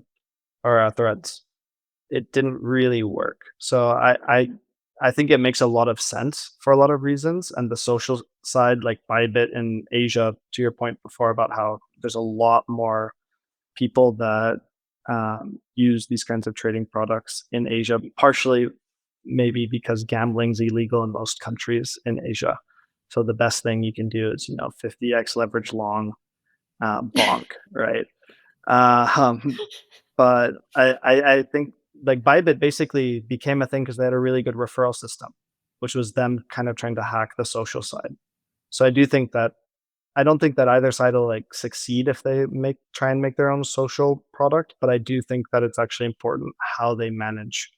C: It didn't really work. So I think it makes a lot of sense for a lot of reasons. And the social side, like Bybit in Asia, to your point before about how there's a lot more people that use these kinds of trading products in Asia, partially maybe because gambling's illegal in most countries in Asia. So the best thing you can do is, 50x leverage long, bonk, right? But I think like Bybit basically became a thing because they had a really good referral system, which was them kind of trying to hack the social side. So I don't think that either side will like succeed if they try and make their own social product, but I do think that it's actually important how they manage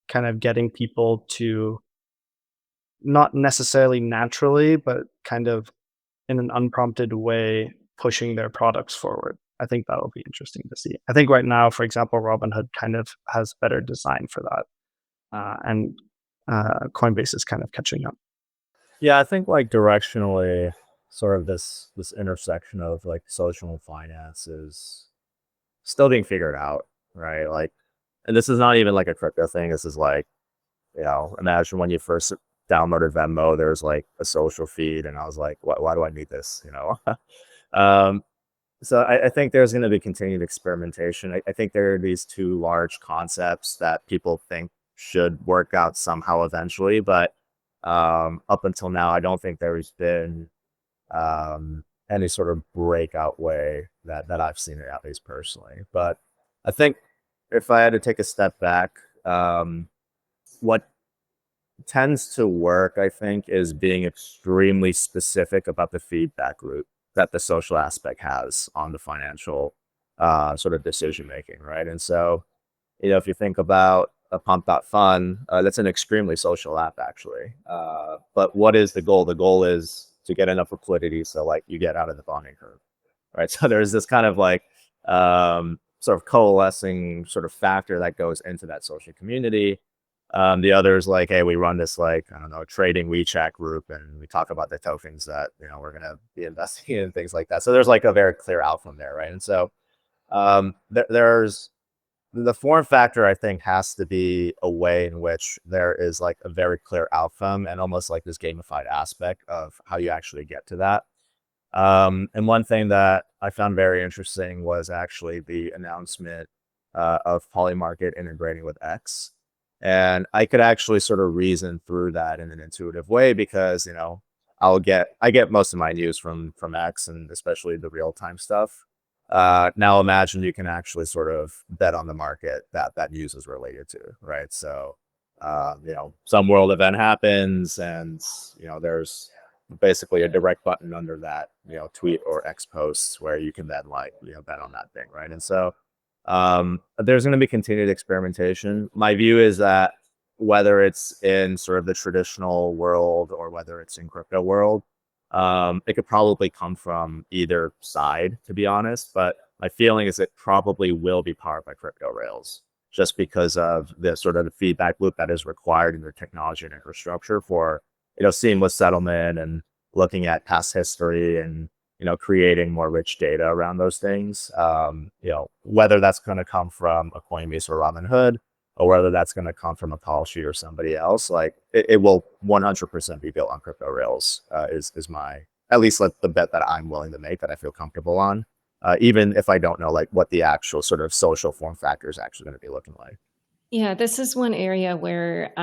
C: kind of getting people to, not necessarily naturally, but kind of in an unprompted way, pushing their products forward. I think that'll be interesting to see. I think right now, for example, Robinhood kind of has better design for that, and Coinbase is kind of catching up.
A: Yeah, I think like directionally, sort of this intersection of like social and finance is still being figured out, right? Like, and this is not even like a crypto thing. This is like, imagine when you first downloaded Venmo, there's like a social feed, and I was like, why do I need this? So I think there's going to be continued experimentation. I think there are these two large concepts that people think should work out somehow eventually, but up until now, I don't think there's been any sort of breakout way that I've seen it, at least personally. But I think if I had to take a step back, what tends to work, I think, is being extremely specific about the feedback loop that the social aspect has on the financial sort of decision making, right? And so, if you think about a pump.fun, that's an extremely social app, actually. But what is the goal? The goal is to get enough liquidity so like you get out of the bonding curve, right? So there's this kind of like sort of coalescing sort of factor that goes into that social community. The other is like, hey, we run this like, I don't know, trading WeChat group, and we talk about the tokens that, we're going to be investing in, things like that. So there's like a very clear outcome there, right? And so there's the form factor, I think, has to be a way in which there is like a very clear outcome and almost like this gamified aspect of how you actually get to that. And one thing that I found very interesting was actually the announcement of Polymarket integrating with X. And I could actually sort of reason through that in an intuitive way because, I get most of my news from X, and especially the real time stuff. Now imagine you can actually sort of bet on the market that that news is related to, right? So, some world event happens, and there's basically a direct button under that, tweet or X posts where you can then like, bet on that thing, right? And so, there's going to be continued experimentation. My view is that whether it's in sort of the traditional world or whether it's in crypto world, it could probably come from either side, to be honest. But my feeling is it probably will be powered by crypto rails, just because of the sort of the feedback loop that is required in their technology and infrastructure for, seamless settlement and looking at past history and, creating more rich data around those things. Whether that's going to come from a Coinbase or Robinhood, or whether that's going to come from a Kalshi or somebody else, like it will 100% be built on crypto rails. Is my, at least like the bet that I'm willing to make, that I feel comfortable on, even if I don't know like what the actual sort of social form factor is actually going to be looking like.
B: Yeah, this is one area where,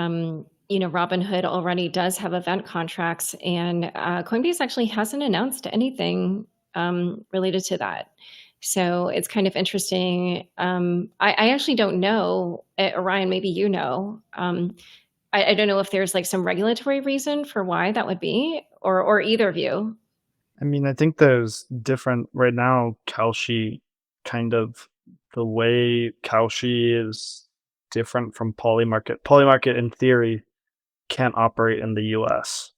B: Robinhood already does have event contracts, and Coinbase actually hasn't announced anything related to that. So it's kind of interesting. I actually don't know, Orion, maybe you know. I don't know if there's like some regulatory reason for why that would be, or either of you.
C: I mean, I think there's different right now. Kalshi, kind of the way Kalshi is different from Polymarket. Polymarket, in theory, can't operate in the US.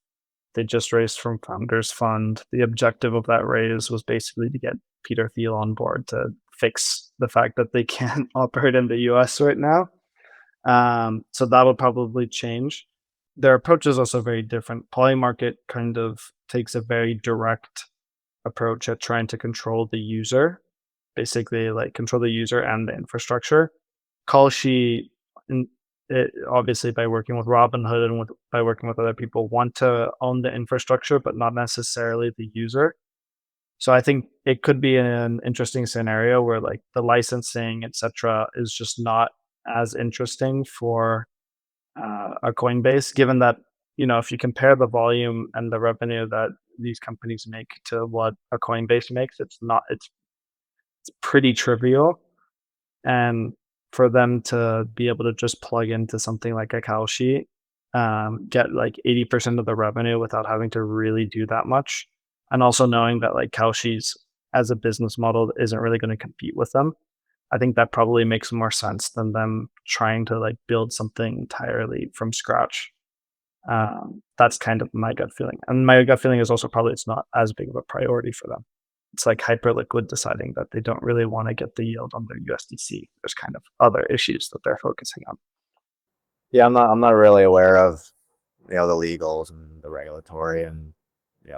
C: They just raised from Founders Fund. The objective of that raise was basically to get Peter Thiel on board to fix the fact that they can't operate in the US right now. So that would probably change. Their approach is also very different. Polymarket kind of takes a very direct approach at trying to control the user, basically like control the user and the infrastructure. Kalshi, obviously by working with Robinhood and by working with other people, want to own the infrastructure, but not necessarily the user. So I think it could be an interesting scenario where like the licensing, etc., is just not as interesting for a Coinbase, given that if you compare the volume and the revenue that these companies make to what a Coinbase makes, it's pretty trivial. And for them to be able to just plug into something like a Kalshi, get like 80% of the revenue without having to really do that much, and also knowing that like Kalshi's as a business model isn't really going to compete with them, I think that probably makes more sense than them trying to like build something entirely from scratch. That's kind of my gut feeling. And my gut feeling is also probably it's not as big of a priority for them. It's like Hyperliquid deciding that they don't really want to get the yield on their USDC. There's kind of other issues that they're focusing on.
A: Yeah, I'm not really aware of, the legals and the regulatory, and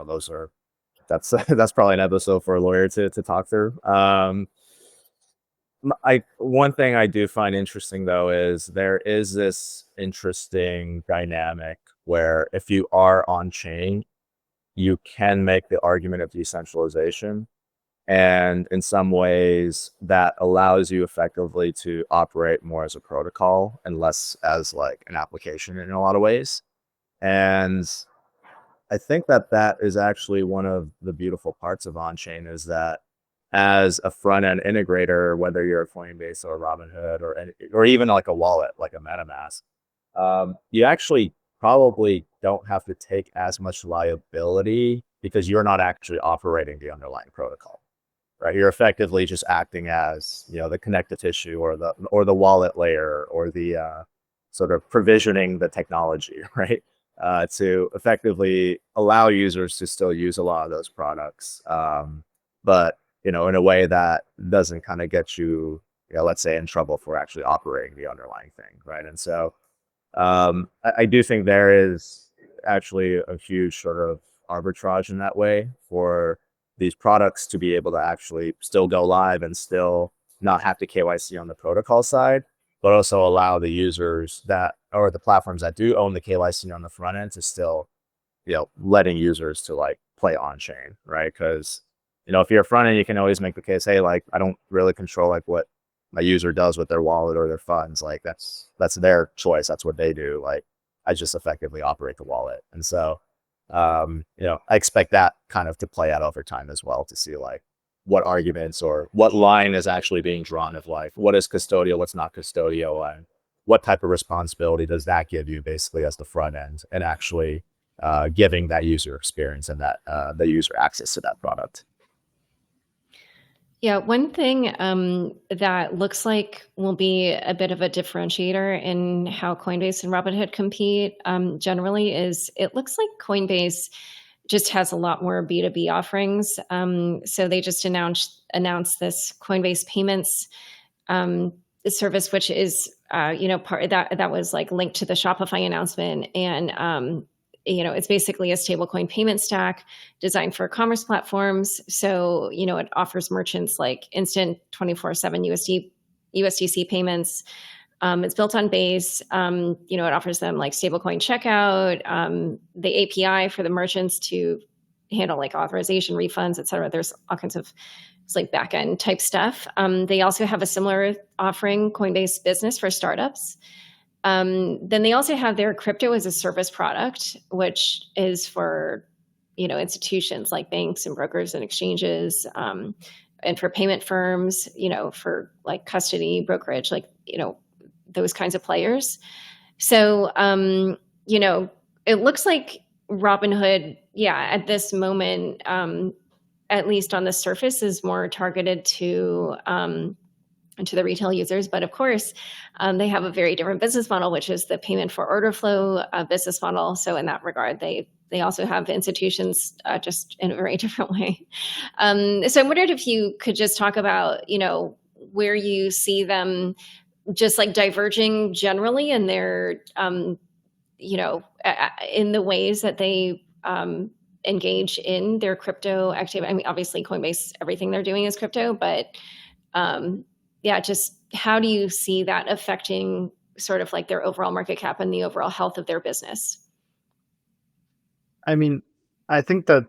A: those are, that's that's probably an episode for a lawyer to talk through. One thing I do find interesting though is there is this interesting dynamic where if you are on chain, you can make the argument of decentralization. And in some ways that allows you effectively to operate more as a protocol and less as like an application in a lot of ways. And I think that that is actually one of the beautiful parts of Onchain, is that as a front end integrator, whether you're a Coinbase or a Robinhood or even like a wallet, like a MetaMask, you actually probably don't have to take as much liability because you're not actually operating the underlying protocol, right? You're effectively just acting as, the connective tissue or the wallet layer or the sort of provisioning the technology, right? To effectively allow users to still use a lot of those products. But in a way that doesn't kind of get you let's say in trouble for actually operating the underlying thing, right? And so I do think there is actually a huge sort of arbitrage in that way for these products to be able to actually still go live and still not have to KYC on the protocol side, but also allow the users that, or the platforms that do own the KYC on the front end to still, letting users to like play on chain, right? Because, if you're front end, you can always make the case, hey, like, I don't really control like what my user does with their wallet or their funds. Like that's their choice. That's what they do. Like I just effectively operate the wallet. And so, I expect that kind of to play out over time as well, to see like what arguments or what line is actually being drawn of like, what is custodial, what's not custodial, and what type of responsibility does that give you basically as the front end, and actually giving that user experience and that the user access to that product.
B: Yeah, one thing that looks like will be a bit of a differentiator in how Coinbase and Robinhood compete generally is it looks like Coinbase just has a lot more B2B offerings. So they just announced this Coinbase Payments service, which is part of that was like linked to the Shopify announcement, and it's basically a stablecoin payment stack designed for commerce platforms. So, it offers merchants like instant 24/7 USDC payments. It's built on Base. It offers them like stablecoin checkout, the API for the merchants to handle like authorization, refunds, et cetera. There's all kinds of like backend type stuff. They also have a similar offering, Coinbase Business, for startups. Then they also have their crypto as a service product, which is for, institutions like banks and brokers and exchanges, and for payment firms, for like custody, brokerage, like, those kinds of players. So, it looks like Robinhood, at this moment, at least on the surface, is more targeted to the retail users. But of course, they have a very different business model, which is the payment for order flow business model. So in that regard, they also have institutions just in a very different way. So I wondered if you could just talk about, where you see them just like diverging generally in their, in the ways that they engage in their crypto activity. I mean, obviously Coinbase, everything they're doing is crypto, but just how do you see that affecting sort of like their overall market cap and the overall health of their business?
C: I mean, I think that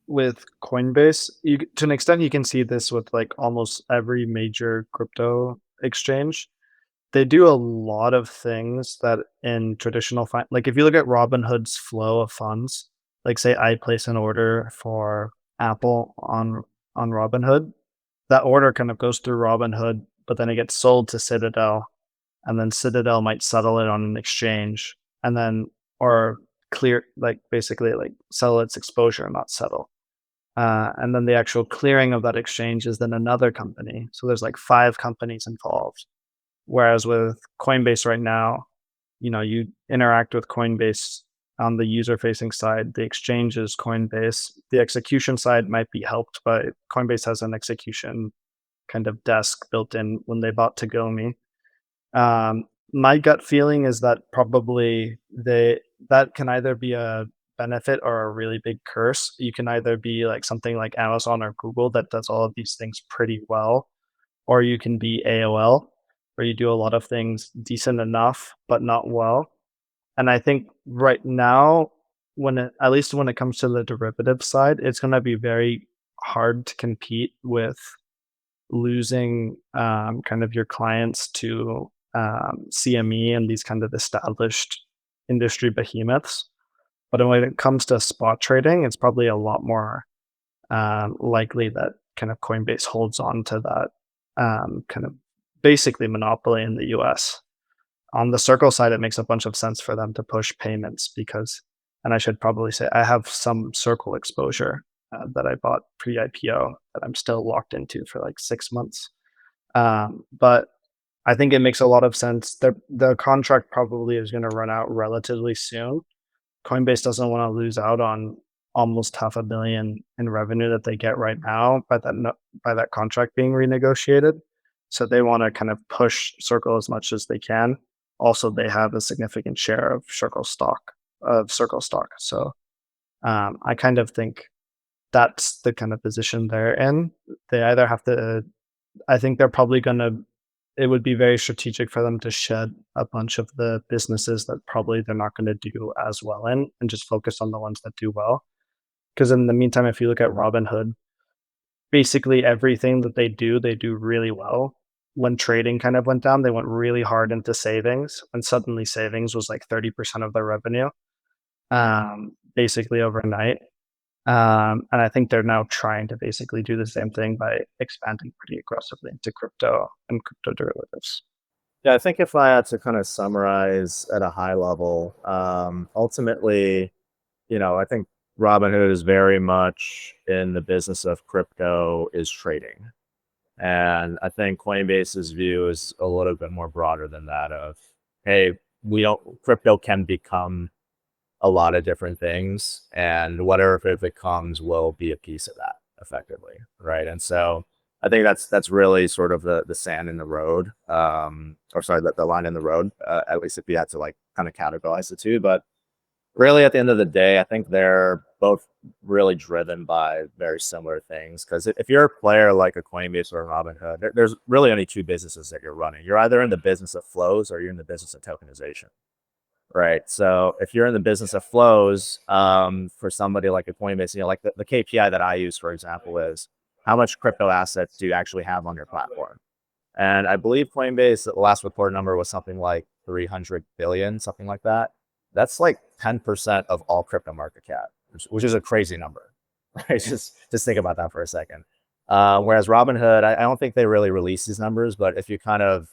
C: with Coinbase, to an extent, you can see this with like almost every major crypto exchange. They do a lot of things that in traditional like if you look at Robinhood's flow of funds, like say I place an order for Apple on Robinhood, that order kind of goes through Robinhood, but then it gets sold to Citadel, and then Citadel might settle it on an exchange, and then or clear, like basically like sell its exposure and not settle. And then the actual clearing of that exchange is then another company. So there's like 5 companies involved. Whereas with Coinbase right now, you interact with Coinbase on the user-facing side. The exchange is Coinbase. The execution side might be helped by Coinbase has an execution kind of desk built in when they bought Tagomi. My gut feeling is that probably that can either be a benefit or a really big curse. You can either be like something like Amazon or Google that does all of these things pretty well, or you can be AOL, where you do a lot of things decent enough but not well. And I think right now, at least when it comes to the derivative side, it's going to be very hard to compete with losing kind of your clients to CME and these kind of established industry behemoths. But when it comes to spot trading, it's probably a lot more likely that kind of Coinbase holds on to that kind of basically monopoly in the US. On the Circle side, it makes a bunch of sense for them to push payments because, and I should probably say, I have some Circle exposure that I bought pre-IPO that I'm still locked into for like 6 months. But I think it makes a lot of sense. The contract probably is going to run out relatively soon. Coinbase doesn't want to lose out on almost $500 million in revenue that they get right now by that contract being renegotiated. So they want to kind of push Circle as much as they can. Also, they have a significant share of Circle stock. So I kind of think that's the kind of position they're in. They either have to. I think they're probably gonna. It would be very strategic for them to shed a bunch of the businesses that probably they're not going to do as well in, and just focus on the ones that do well. Because in the meantime, if you look at Robinhood, basically everything that they do really well. When trading kind of went down, they went really hard into savings, and suddenly savings was like 30% of their revenue, basically overnight. And I think they're now trying to basically do the same thing by expanding pretty aggressively into crypto and crypto derivatives.
A: Yeah, I think if I had to kind of summarize at a high level, ultimately, I think Robinhood is very much in the business of crypto is trading. And I think Coinbase's view is a little bit more broader than that of, hey, crypto can become a lot of different things, and whatever it becomes will be a piece of that effectively, right? And so I think that's really sort of the sand in the road, or sorry, the line in the road, at least if you had to like kind of categorize the two. But really, at the end of the day, I think they're both really driven by very similar things. Because if you're a player like a Coinbase or a Robinhood, there's really only two businesses that you're running. You're either in the business of flows or you're in the business of tokenization. Right. So if you're in the business of flows, for somebody like a Coinbase, like the KPI that I use, for example, is how much crypto assets do you actually have on your platform? And I believe Coinbase, the last report number was something like 300 billion, something like that. That's like 10% of all crypto market cap, which is a crazy number, right? Just think about that for a second. Whereas Robinhood, I don't think they really release these numbers, but if you kind of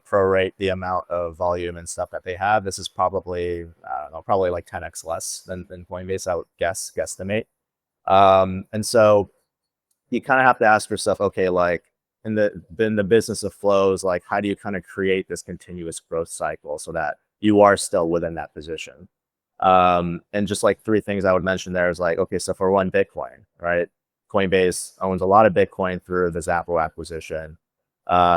A: prorate the amount of volume and stuff that they have, this is probably, I don't know, probably like 10x less than Coinbase, I would guesstimate. And so you kind of have to ask yourself, okay, like in the business of flows, like how do you kind of create this continuous growth cycle so that you are still within that position? And just like three things I would mention there is like, okay, so for one, Bitcoin, right? Coinbase owns a lot of Bitcoin through the Zappo acquisition.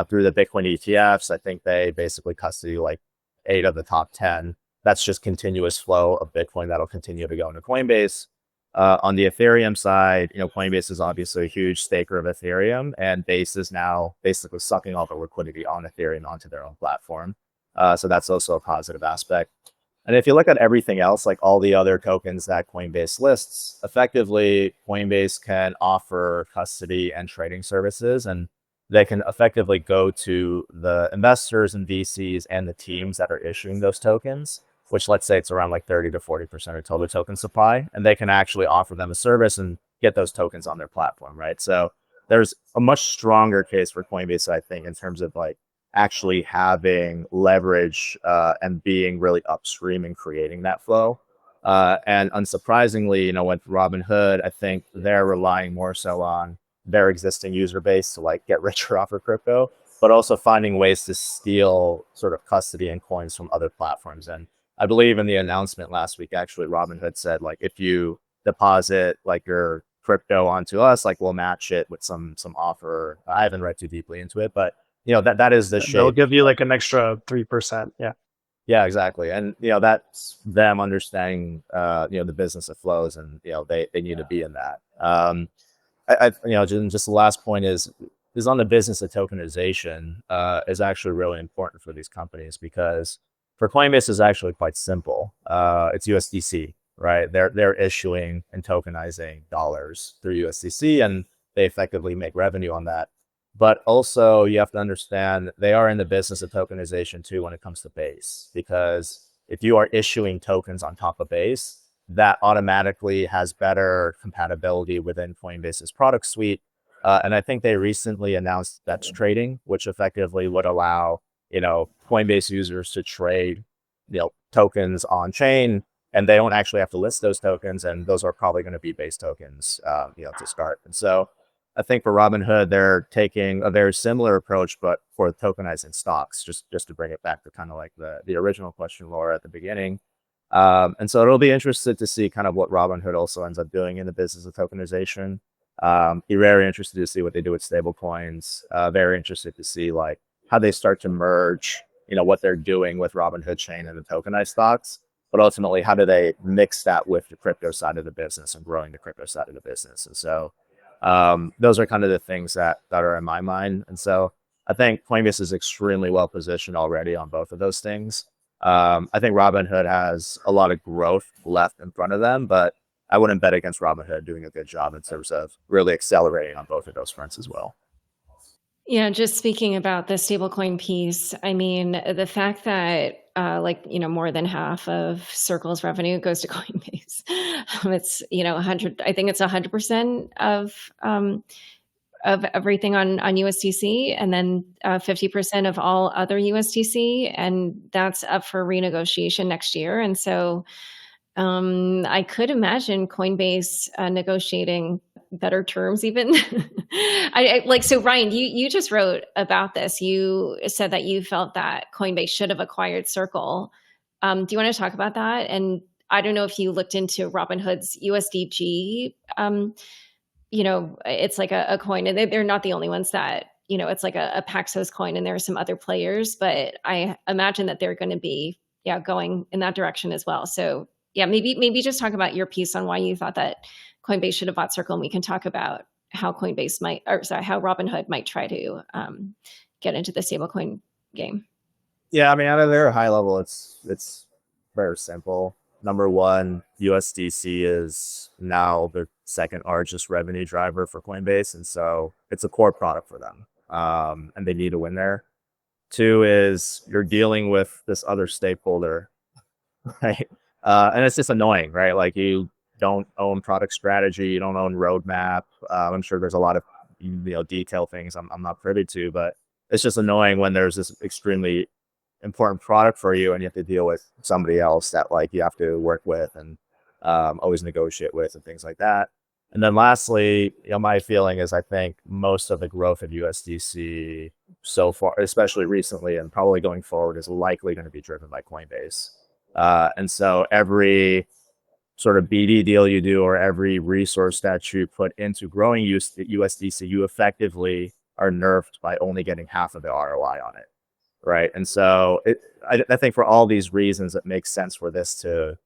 A: Through the Bitcoin ETFs, I think they basically custody like 8 of the top 10. That's just continuous flow of Bitcoin that'll continue to go into Coinbase. On the Ethereum side, Coinbase is obviously a huge staker of Ethereum, and Base is now basically sucking all the liquidity on Ethereum onto their own platform. So that's also a positive aspect. And if you look at everything else, like all the other tokens that Coinbase lists, effectively Coinbase can offer custody and trading services, and they can effectively go to the investors and VCs and the teams that are issuing those tokens, which let's say it's around like 30 to 40% of total token supply, and they can actually offer them a service and get those tokens on their platform, right? So there's a much stronger case for Coinbase, I think, in terms of like actually having leverage and being really upstream in creating that flow. And unsurprisingly, with Robinhood, I think they're relying more so on their existing user base to like get richer off of crypto, but also finding ways to steal sort of custody and coins from other platforms. And I believe in the announcement last week, actually, Robinhood said like, if you deposit like your crypto onto us, like we'll match it with some offer. I haven't read too deeply into it, but that is the shape.
C: They'll give you like an extra 3%. Yeah.
A: Yeah, exactly. And that's them understanding the business of flows, and they need to be in that. Just the last point is on the business of tokenization is actually really important for these companies, because for Coinbase is actually quite simple. It's USDC, right? They're issuing and tokenizing dollars through USDC, and they effectively make revenue on that. But also you have to understand they are in the business of tokenization too when it comes to Base, because if you are issuing tokens on top of Base, that automatically has better compatibility within Coinbase's product suite. And I think they recently announced Bets trading, which effectively would allow, Coinbase users to trade, tokens on chain, and they don't actually have to list those tokens. And those are probably going to be Base tokens, to start. And so I think for Robinhood, they're taking a very similar approach, but for tokenizing stocks, just to bring it back to kind of like the original question, Laura, at the beginning. And so it'll be interesting to see kind of what Robinhood also ends up doing in the business of tokenization. Be very interested to see what they do with stablecoins. Very interested to see like how they start to merge, what they're doing with Robinhood chain and the tokenized stocks, but ultimately how do they mix that with the crypto side of the business and growing the crypto side of the business. And so those are kind of the things that are in my mind. And so I think Coinbase is extremely well positioned already on both of those things. I think Robinhood has a lot of growth left in front of them, but I wouldn't bet against Robinhood doing a good job in terms of really accelerating on both of those fronts as well.
B: Yeah, just speaking about the stablecoin piece, I mean, the fact that more than half of Circle's revenue goes to Coinbase. It's 100. I think it's 100% of everything on USDC, and then 50% of all other USDC, and that's up for renegotiation next year. And so I could imagine Coinbase negotiating better terms even. So Ryan, you just wrote about this. You said that you felt that Coinbase should have acquired Circle. Do you want to talk about that? And I don't know if you looked into Robinhood's USDG. It's like a coin, and they're not the only ones that, it's like a Paxos coin, and there are some other players, but I imagine that they're going to be, going in that direction as well. So yeah, maybe just talk about your piece on why you thought that Coinbase should have bought Circle, and we can talk about how how Robinhood might try to get into the stablecoin game.
A: Yeah, I mean, at a very high level, it's very simple. Number one, USDC is now the second largest revenue driver for Coinbase, and so it's a core product for them, and they need to win there. Two is you're dealing with this other stakeholder, right? And it's just annoying, right? Like you don't own product strategy, you don't own roadmap. I'm sure there's a lot of detail things I'm not privy to, but it's just annoying when there's this extremely important product for you and you have to deal with somebody else that like you have to work with and always negotiate with and things like that. And then lastly, my feeling is I think most of the growth in USDC so far, especially recently and probably going forward, is likely going to be driven by Coinbase. And so every sort of BD deal you do or every resource that you put into growing USDC, you effectively are nerfed by only getting half of the ROI on it, right? And so I think for all these reasons, it makes sense for this to,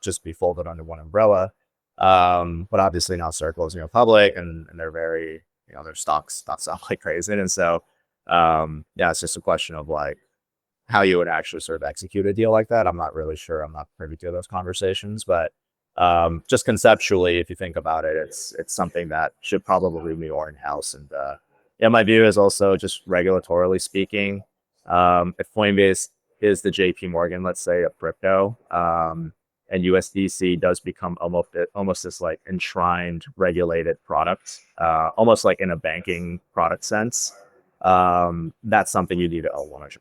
A: just be folded under one umbrella. But obviously now Circle is, public and they're very, their stocks up like crazy. And so, it's just a question of like, how you would actually sort of execute a deal like that. I'm not really sure. I'm not privy to those conversations, but just conceptually, if you think about it, it's something that should probably be more in-house. And my view is also just regulatorily speaking, if Coinbase is the JP Morgan, let's say, of crypto, and USDC does become almost this like enshrined regulated product, almost like in a banking product sense, that's something you need to own 100%.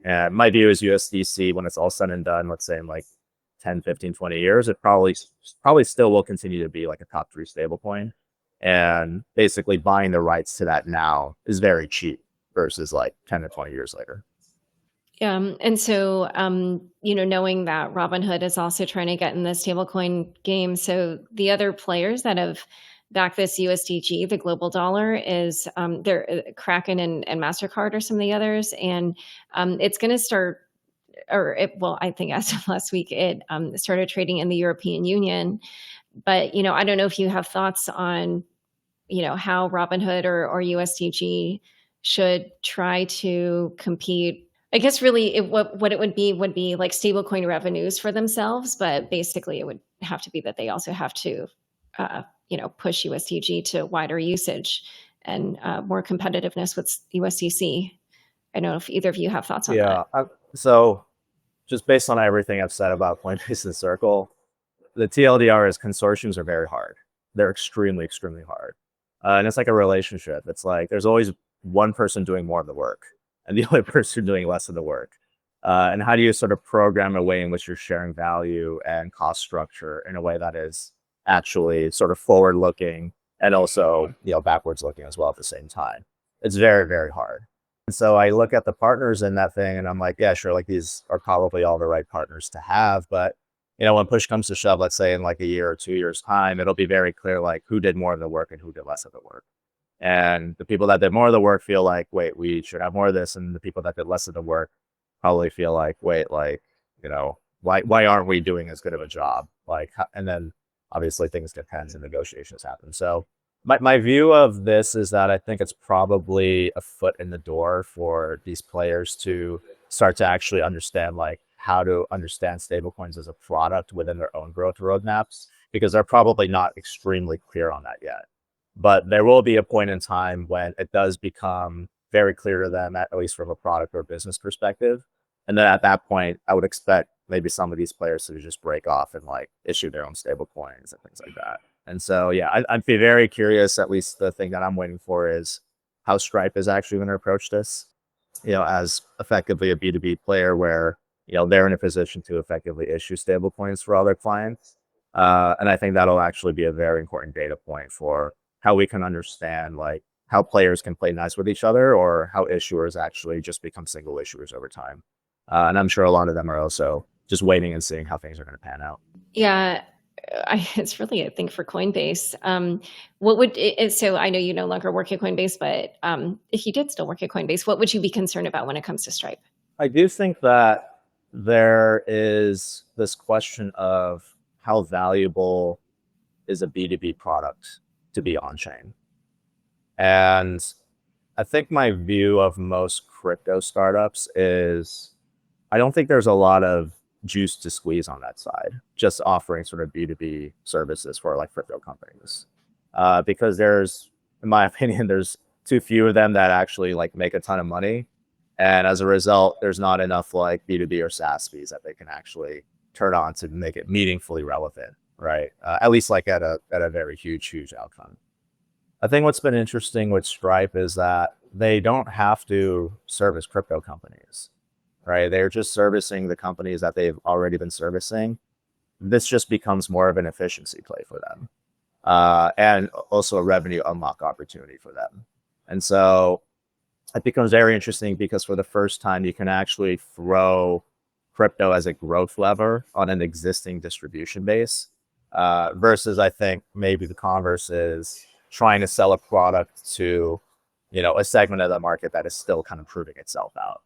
A: And my view is USDC, when it's all said and done, let's say in like 10, 15, 20 years, it probably still will continue to be like a top 3 stablecoin. And basically buying the rights to that now is very cheap versus like 10 to 20 years later.
B: And so, knowing that Robinhood is also trying to get in the stablecoin game. So the other players that have backed this USDG, the global dollar, is they're Kraken and MasterCard are some of the others. And it's going to start, I think as of last week, it started trading in the European Union. But, I don't know if you have thoughts on, how Robinhood or USDG should try to compete. I guess really what it would be like stablecoin revenues for themselves, but basically it would have to be that they also have to, push USDG to wider usage and more competitiveness with USDC. I don't know if either of you have thoughts on that.
A: Yeah. So just based on everything I've said about Coinbase and Circle, the TLDR is consortiums are very hard. They're extremely, extremely hard. And it's like a relationship. It's like there's always one person doing more of the work and the other person doing less of the work. And how do you sort of program a way in which you're sharing value and cost structure in a way that is actually sort of forward looking and also, backwards looking as well at the same time? It's very, very hard. And so I look at the partners in that thing and I'm like, yeah, sure. Like these are probably all the right partners to have, but when push comes to shove, let's say in like a year or 2 years time, it'll be very clear like who did more of the work and who did less of the work. And the people that did more of the work feel like, wait, we should have more of this. And the people that did less of the work probably feel like, wait, like, why aren't we doing as good of a job? Like, and then obviously things get tense and negotiations happen. So my view of this is that I think it's probably a foot in the door for these players to start to actually understand like how to understand stablecoins as a product within their own growth roadmaps, because they're probably not extremely clear on that yet. But there will be a point in time when it does become very clear to them, at least from a product or business perspective. And then at that point, I would expect maybe some of these players to just break off and like issue their own stable coins and things like that. And so, yeah, I'd be very curious. At least the thing that I'm waiting for is how Stripe is actually going to approach this, as effectively a B2B player where, they're in a position to effectively issue stable coins for all their clients. And I think that'll actually be a very important data point for how we can understand like how players can play nice with each other, or how issuers actually just become single issuers over time. And I'm sure a lot of them are also just waiting and seeing how things are going to pan out.
B: Yeah, it's really a thing for Coinbase. So I know you no longer work at Coinbase, but if you did still work at Coinbase, what would you be concerned about when it comes to Stripe?
A: I do think that there is this question of how valuable is a B2B product to be on chain. And I think my view of most crypto startups is I don't think there's a lot of juice to squeeze on that side, just offering sort of B2B services for like crypto companies. Because there's, in my opinion, there's too few of them that actually like make a ton of money. And as a result, there's not enough like B2B or SaaS fees that they can actually turn on to make it meaningfully relevant, right? At least like at a very huge outcome. I think what's been interesting with Stripe is that they don't have to service crypto companies, right? They're just servicing the companies that they've already been servicing. This just becomes more of an efficiency play for them, and also a revenue unlock opportunity for them. And so it becomes very interesting because for the first time, you can actually throw crypto as a growth lever on an existing distribution base, versus I think maybe the converse is trying to sell a product to, a segment of the market that is still kind of proving itself out.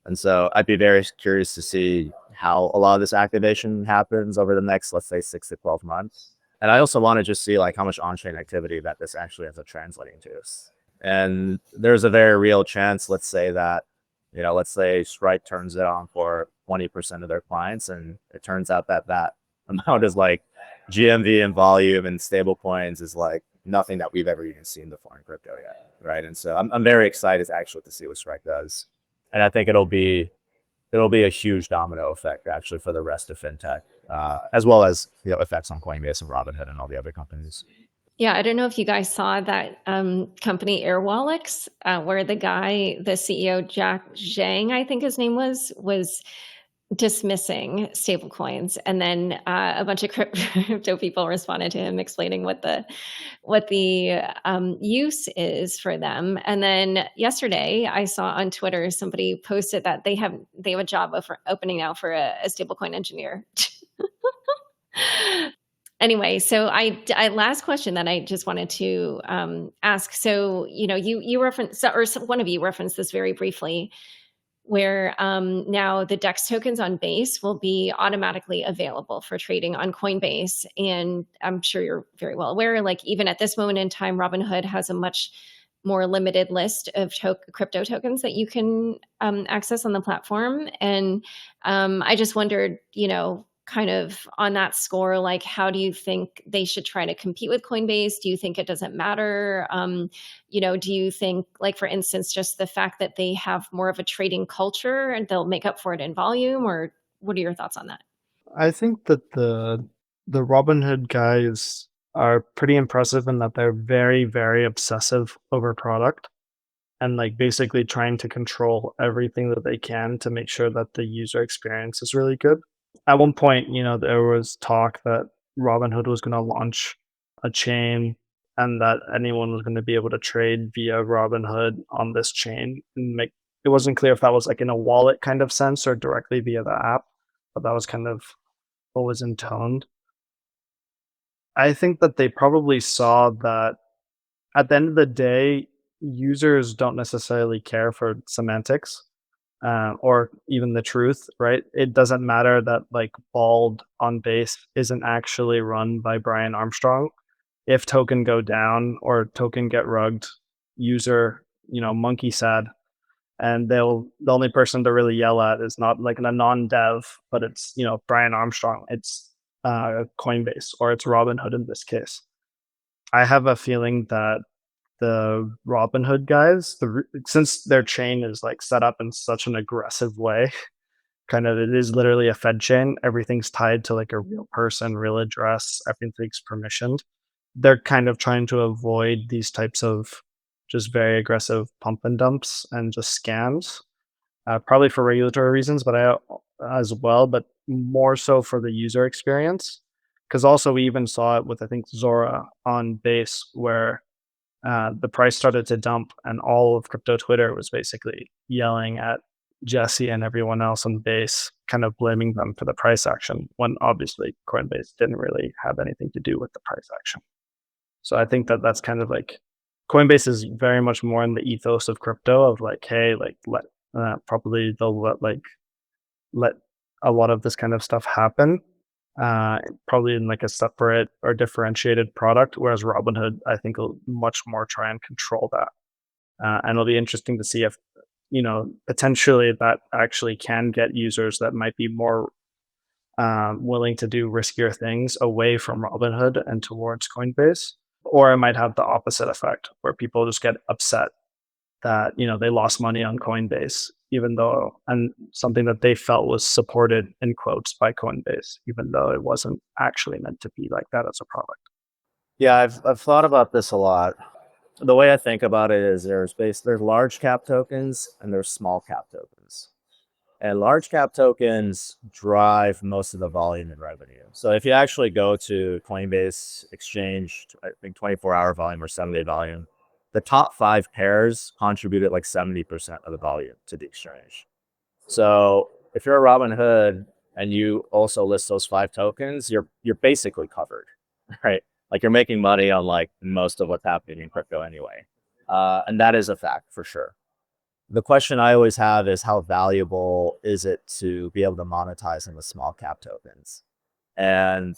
A: And so I'd be very curious to see how a lot of this activation happens over the next, let's say 6 to 12 months. And I also want to just see like how much on-chain activity that this actually ends up translating to. And there's a very real chance, let's say that, let's say Stripe turns it on for 20% of their clients, and it turns out that that amount is like GMV and volume and stable coins is like nothing that we've ever even seen before in crypto yet, right? And so I'm very excited actually to see what Stripe does. And I think it'll be a huge domino effect actually for the rest of fintech, as well as effects on Coinbase and Robinhood and all the other companies.
B: Yeah, I don't know if you guys saw that company Airwallex, where the CEO Jack Zhang, I think his name was dismissing stablecoins, and then a bunch of crypto people responded to him explaining what the use is for them. And then yesterday, I saw on Twitter somebody posted that they have a job opening now for a stablecoin engineer. Anyway, so I last question that I just wanted to ask. So you referenced, or one of you referenced this very briefly, where now the DEX tokens on Base will be automatically available for trading on Coinbase. And I'm sure you're very well aware, like even at this moment in time, Robinhood has a much more limited list of crypto tokens that you can access on the platform. And I just wondered, kind of on that score, like how do you think they should try to compete with Coinbase? Do you think it doesn't matter? Do you think, like, for instance, just the fact that they have more of a trading culture and they'll make up for it in volume, or what are your thoughts on that?
C: I think that the Robinhood guys are pretty impressive in that they're very, very obsessive over product and like basically trying to control everything that they can to make sure that the user experience is really good. At one point, there was talk that Robinhood was going to launch a chain and that anyone was going to be able to trade via Robinhood on this chain. And it wasn't clear if that was like in a wallet kind of sense or directly via the app, but that was kind of what was intoned. I think that they probably saw that at the end of the day, users don't necessarily care for semantics or even the truth, right? It doesn't matter that like bald on base isn't actually run by Brian Armstrong. If token go down or token get rugged, user, monkey sad. And the only person to really yell at is not like a non-dev, but it's, Brian Armstrong. It's Coinbase or it's Robinhood in this case. I have a feeling that the Robinhood guys, since their chain is like set up in such an aggressive way, kind of it is literally a Fed chain. Everything's tied to like a real person, real address. Everything's permissioned. They're kind of trying to avoid these types of just very aggressive pump and dumps and just scams, probably for regulatory reasons, but as well, but more so for the user experience. Because also we even saw it with I think Zora on base where the price started to dump and all of crypto Twitter was basically yelling at Jesse and everyone else on base, kind of blaming them for the price action when obviously Coinbase didn't really have anything to do with the price action. So I think that that's kind of like Coinbase is very much more in the ethos of crypto of like, hey, like probably they'll let a lot of this kind of stuff happen, probably in like a separate or differentiated product. Whereas Robinhood, I think, will much more try and control that. And it'll be interesting to see if, potentially that actually can get users that might be more willing to do riskier things away from Robinhood and towards Coinbase. Or it might have the opposite effect where people just get upset that, they lost money on Coinbase, even though, and something that they felt was supported in quotes by Coinbase, even though it wasn't actually meant to be like that as a product.
A: Yeah, I've thought about this a lot. The way I think about it is there's large cap tokens and there's small cap tokens. And large cap tokens drive most of the volume and revenue. So if you actually go to Coinbase exchange, I think 24-hour volume or 7-day volume, the top 5 pairs contributed like 70% of the volume to the exchange. So if you're a Robinhood and you also list those 5 tokens, you're basically covered, right? Like you're making money on like most of what's happening in crypto anyway. And that is a fact for sure. The question I always have is how valuable is it to be able to monetize in the small cap tokens? And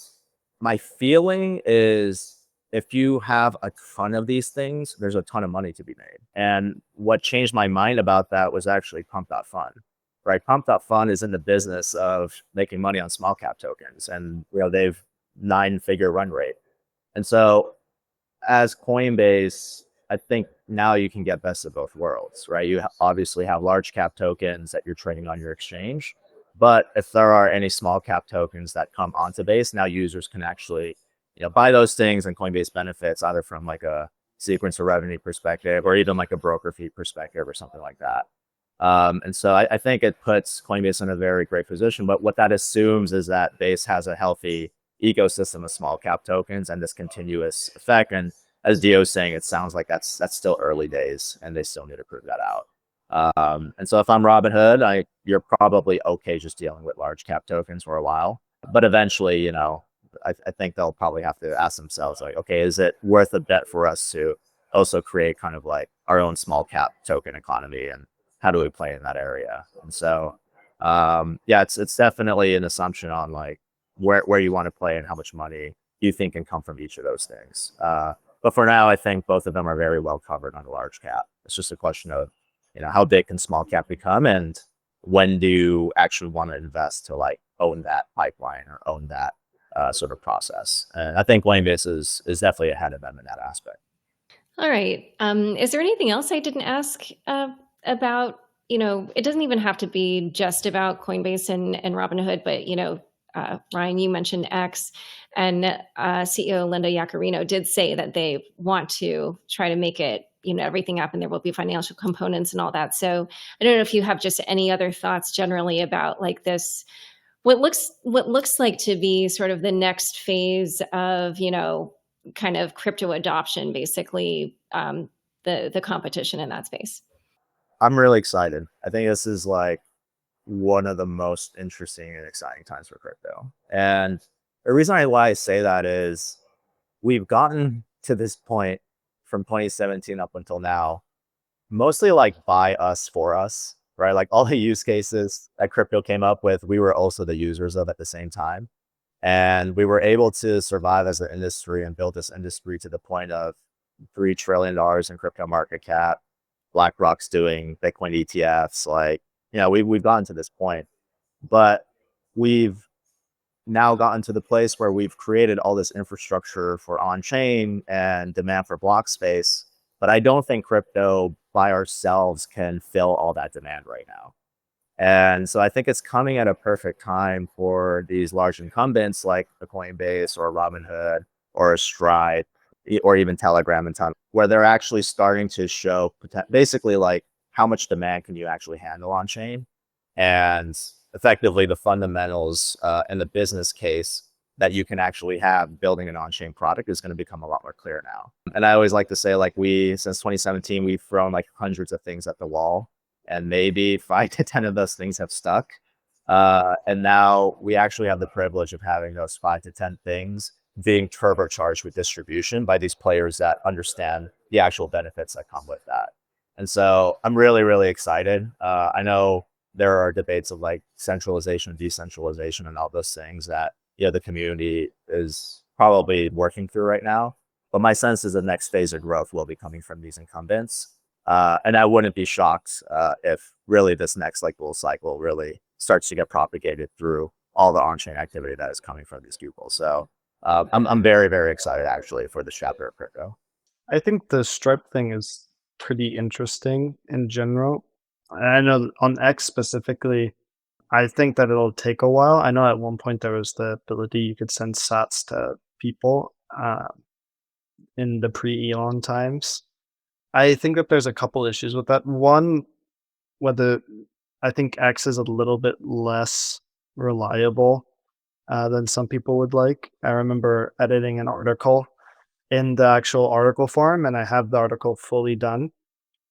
A: my feeling is if you have a ton of these things, there's a ton of money to be made. And what changed my mind about that was actually Pump.Fund, right? Pump.Fund is in the business of making money on small cap tokens and they've 9-figure run rate. And so as Coinbase, I think now you can get best of both worlds, right? You obviously have large cap tokens that you're trading on your exchange, but if there are any small cap tokens that come onto base, now users can actually, buy those things, and Coinbase benefits either from like a sequence of revenue perspective or even like a broker fee perspective or something like that. And so I think it puts Coinbase in a very great position. But what that assumes is that Base has a healthy ecosystem of small cap tokens and this continuous effect. And as Dio's saying, it sounds like that's still early days and they still need to prove that out. And so if I'm Robinhood, you're probably okay just dealing with large cap tokens for a while. But eventually, I think they'll probably have to ask themselves like, okay, is it worth a bet for us to also create kind of like our own small cap token economy, and how do we play in that area? And so, yeah, it's definitely an assumption on like where you want to play and how much money you think can come from each of those things. But for now, I think both of them are very well covered on a large cap. It's just a question of, how big can small cap become, and when do you actually want to invest to like own that pipeline or own that sort of process. And I think Coinbase is definitely ahead of them in that aspect.
B: All right. Is there anything else I didn't ask about? It doesn't even have to be just about Coinbase and Robinhood, but Ryan, you mentioned X, and CEO Linda Yaccarino did say that they want to try to make it, everything up, and there will be financial components and all that. So I don't know if you have just any other thoughts generally about like this, what looks like to be sort of the next phase of, kind of crypto adoption, basically, the competition in that space.
A: I'm really excited. I think this is like one of the most interesting and exciting times for crypto. And the reason why I say that is we've gotten to this point from 2017 up until now, mostly like by us for us, right? Like all the use cases that crypto came up with, we were also the users of at the same time. And we were able to survive as an industry and build this industry to the point of $3 trillion in crypto market cap. BlackRock's doing Bitcoin ETFs. Like, we've gotten to this point, but we've now gotten to the place where we've created all this infrastructure for on-chain and demand for block space. But I don't think crypto by ourselves can fill all that demand right now. And so I think it's coming at a perfect time for these large incumbents like a Coinbase or a Robinhood or a Stride or even Telegram and Ton, where they're actually starting to show basically like how much demand can you actually handle on chain, and effectively the fundamentals and the business case that you can actually have building an on-chain product is going to become a lot more clear now. And I always like to say, like, since 2017, we've thrown like hundreds of things at the wall, and maybe 5 to 10 of those things have stuck. And now we actually have the privilege of having those 5 to 10 things being turbocharged with distribution by these players that understand the actual benefits that come with that. And so I'm really, really excited. I know there are debates of like centralization, decentralization, and all those things that the community is probably working through right now. But my sense is the next phase of growth will be coming from these incumbents. And I wouldn't be shocked if really this next like bull cycle really starts to get propagated through all the on-chain activity that is coming from these people. So I'm very, very excited actually for this chapter of crypto.
C: I think the Stripe thing is pretty interesting in general. I know on X specifically, I think that it'll take a while. I know at one point there was the ability you could send sats to people in the pre-Elon times. I think that there's a couple issues with that. One, whether I think X is a little bit less reliable than some people would like. I remember editing an article in the actual article form, and I have the article fully done,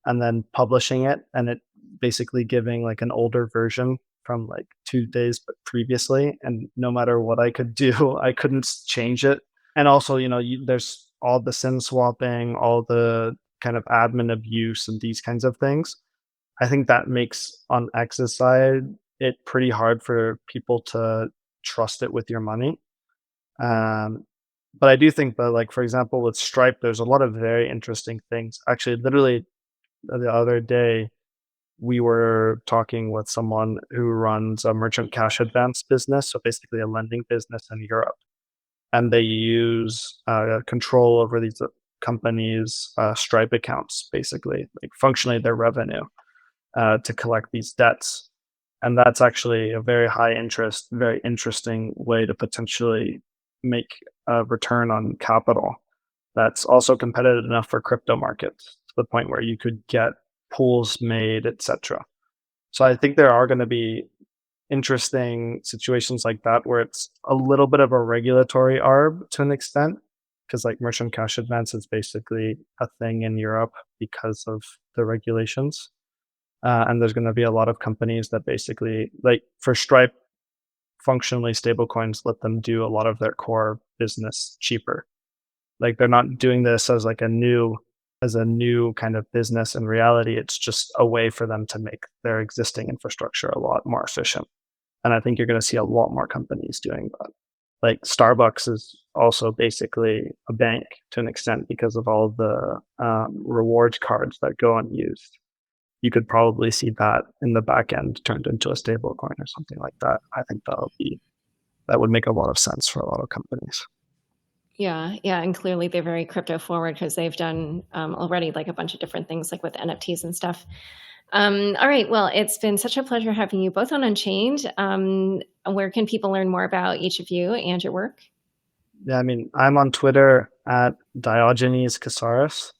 C: and then publishing it, and it basically giving like an older version from like 2 days previously, and no matter what I could do, I couldn't change it. And also, there's all the SIM swapping, all the kind of admin abuse and these kinds of things. I think that makes on X's side it pretty hard for people to trust it with your money. But I do think that, like, for example, with Stripe, there's a lot of very interesting things. Actually, literally the other day, we were talking with someone who runs a merchant cash advance business, so basically a lending business in Europe. And they use control over these companies' Stripe accounts, basically, like functionally their revenue to collect these debts. And that's actually a very high interest, very interesting way to potentially make a return on capital that's also competitive enough for crypto markets to the point where you could get pools made, etc. So I think there are going to be interesting situations like that where it's a little bit of a regulatory arb to an extent, because like merchant cash advance is basically a thing in Europe because of the regulations. And there's going to be a lot of companies that basically, like for Stripe, functionally stablecoins let them do a lot of their core business cheaper. Like they're not doing this as like a new kind of business. In reality, it's just a way for them to make their existing infrastructure a lot more efficient. And I think you're going to see a lot more companies doing that. Like Starbucks is also basically a bank to an extent because of all the rewards cards that go unused. You could probably see that in the back end turned into a stable coin or something like that. I think that would make a lot of sense for a lot of companies.
B: Yeah, and clearly they're very crypto forward because they've done already like a bunch of different things like with NFTs and stuff. All right, well, it's been such a pleasure having you both on Unchained. Where can people learn more about each of you and your work?
C: Yeah, I mean, I'm on Twitter at Diogenes Casares.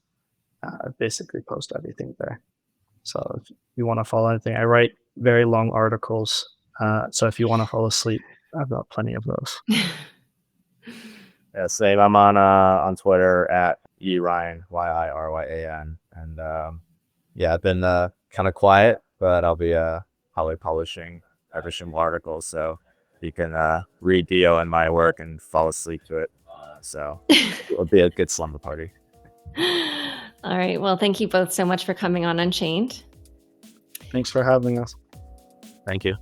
C: I basically post everything there. So if you want to follow anything, I write very long articles. So if you want to fall asleep, I've got plenty of those.
A: Yeah, same. I'm on Twitter at Ryan, Yiryan, and yeah, I've been kind of quiet, but I'll be probably publishing every single article. So you can read Dio and my work and fall asleep to it. So it'll be a good slumber party.
B: All right. Well, thank you both so much for coming on Unchained.
C: Thanks for having us.
A: Thank you.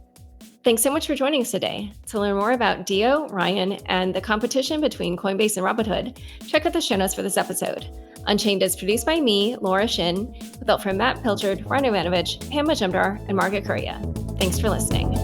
B: Thanks so much for joining us today. To learn more about Dio, Ryan, and the competition between Coinbase and Robinhood, check out the show notes for this episode. Unchained is produced by me, Laura Shin, with help from Matt Pilchard, Ryan Ivanovich, Pam Majumdar, and Margaret Correa. Thanks for listening.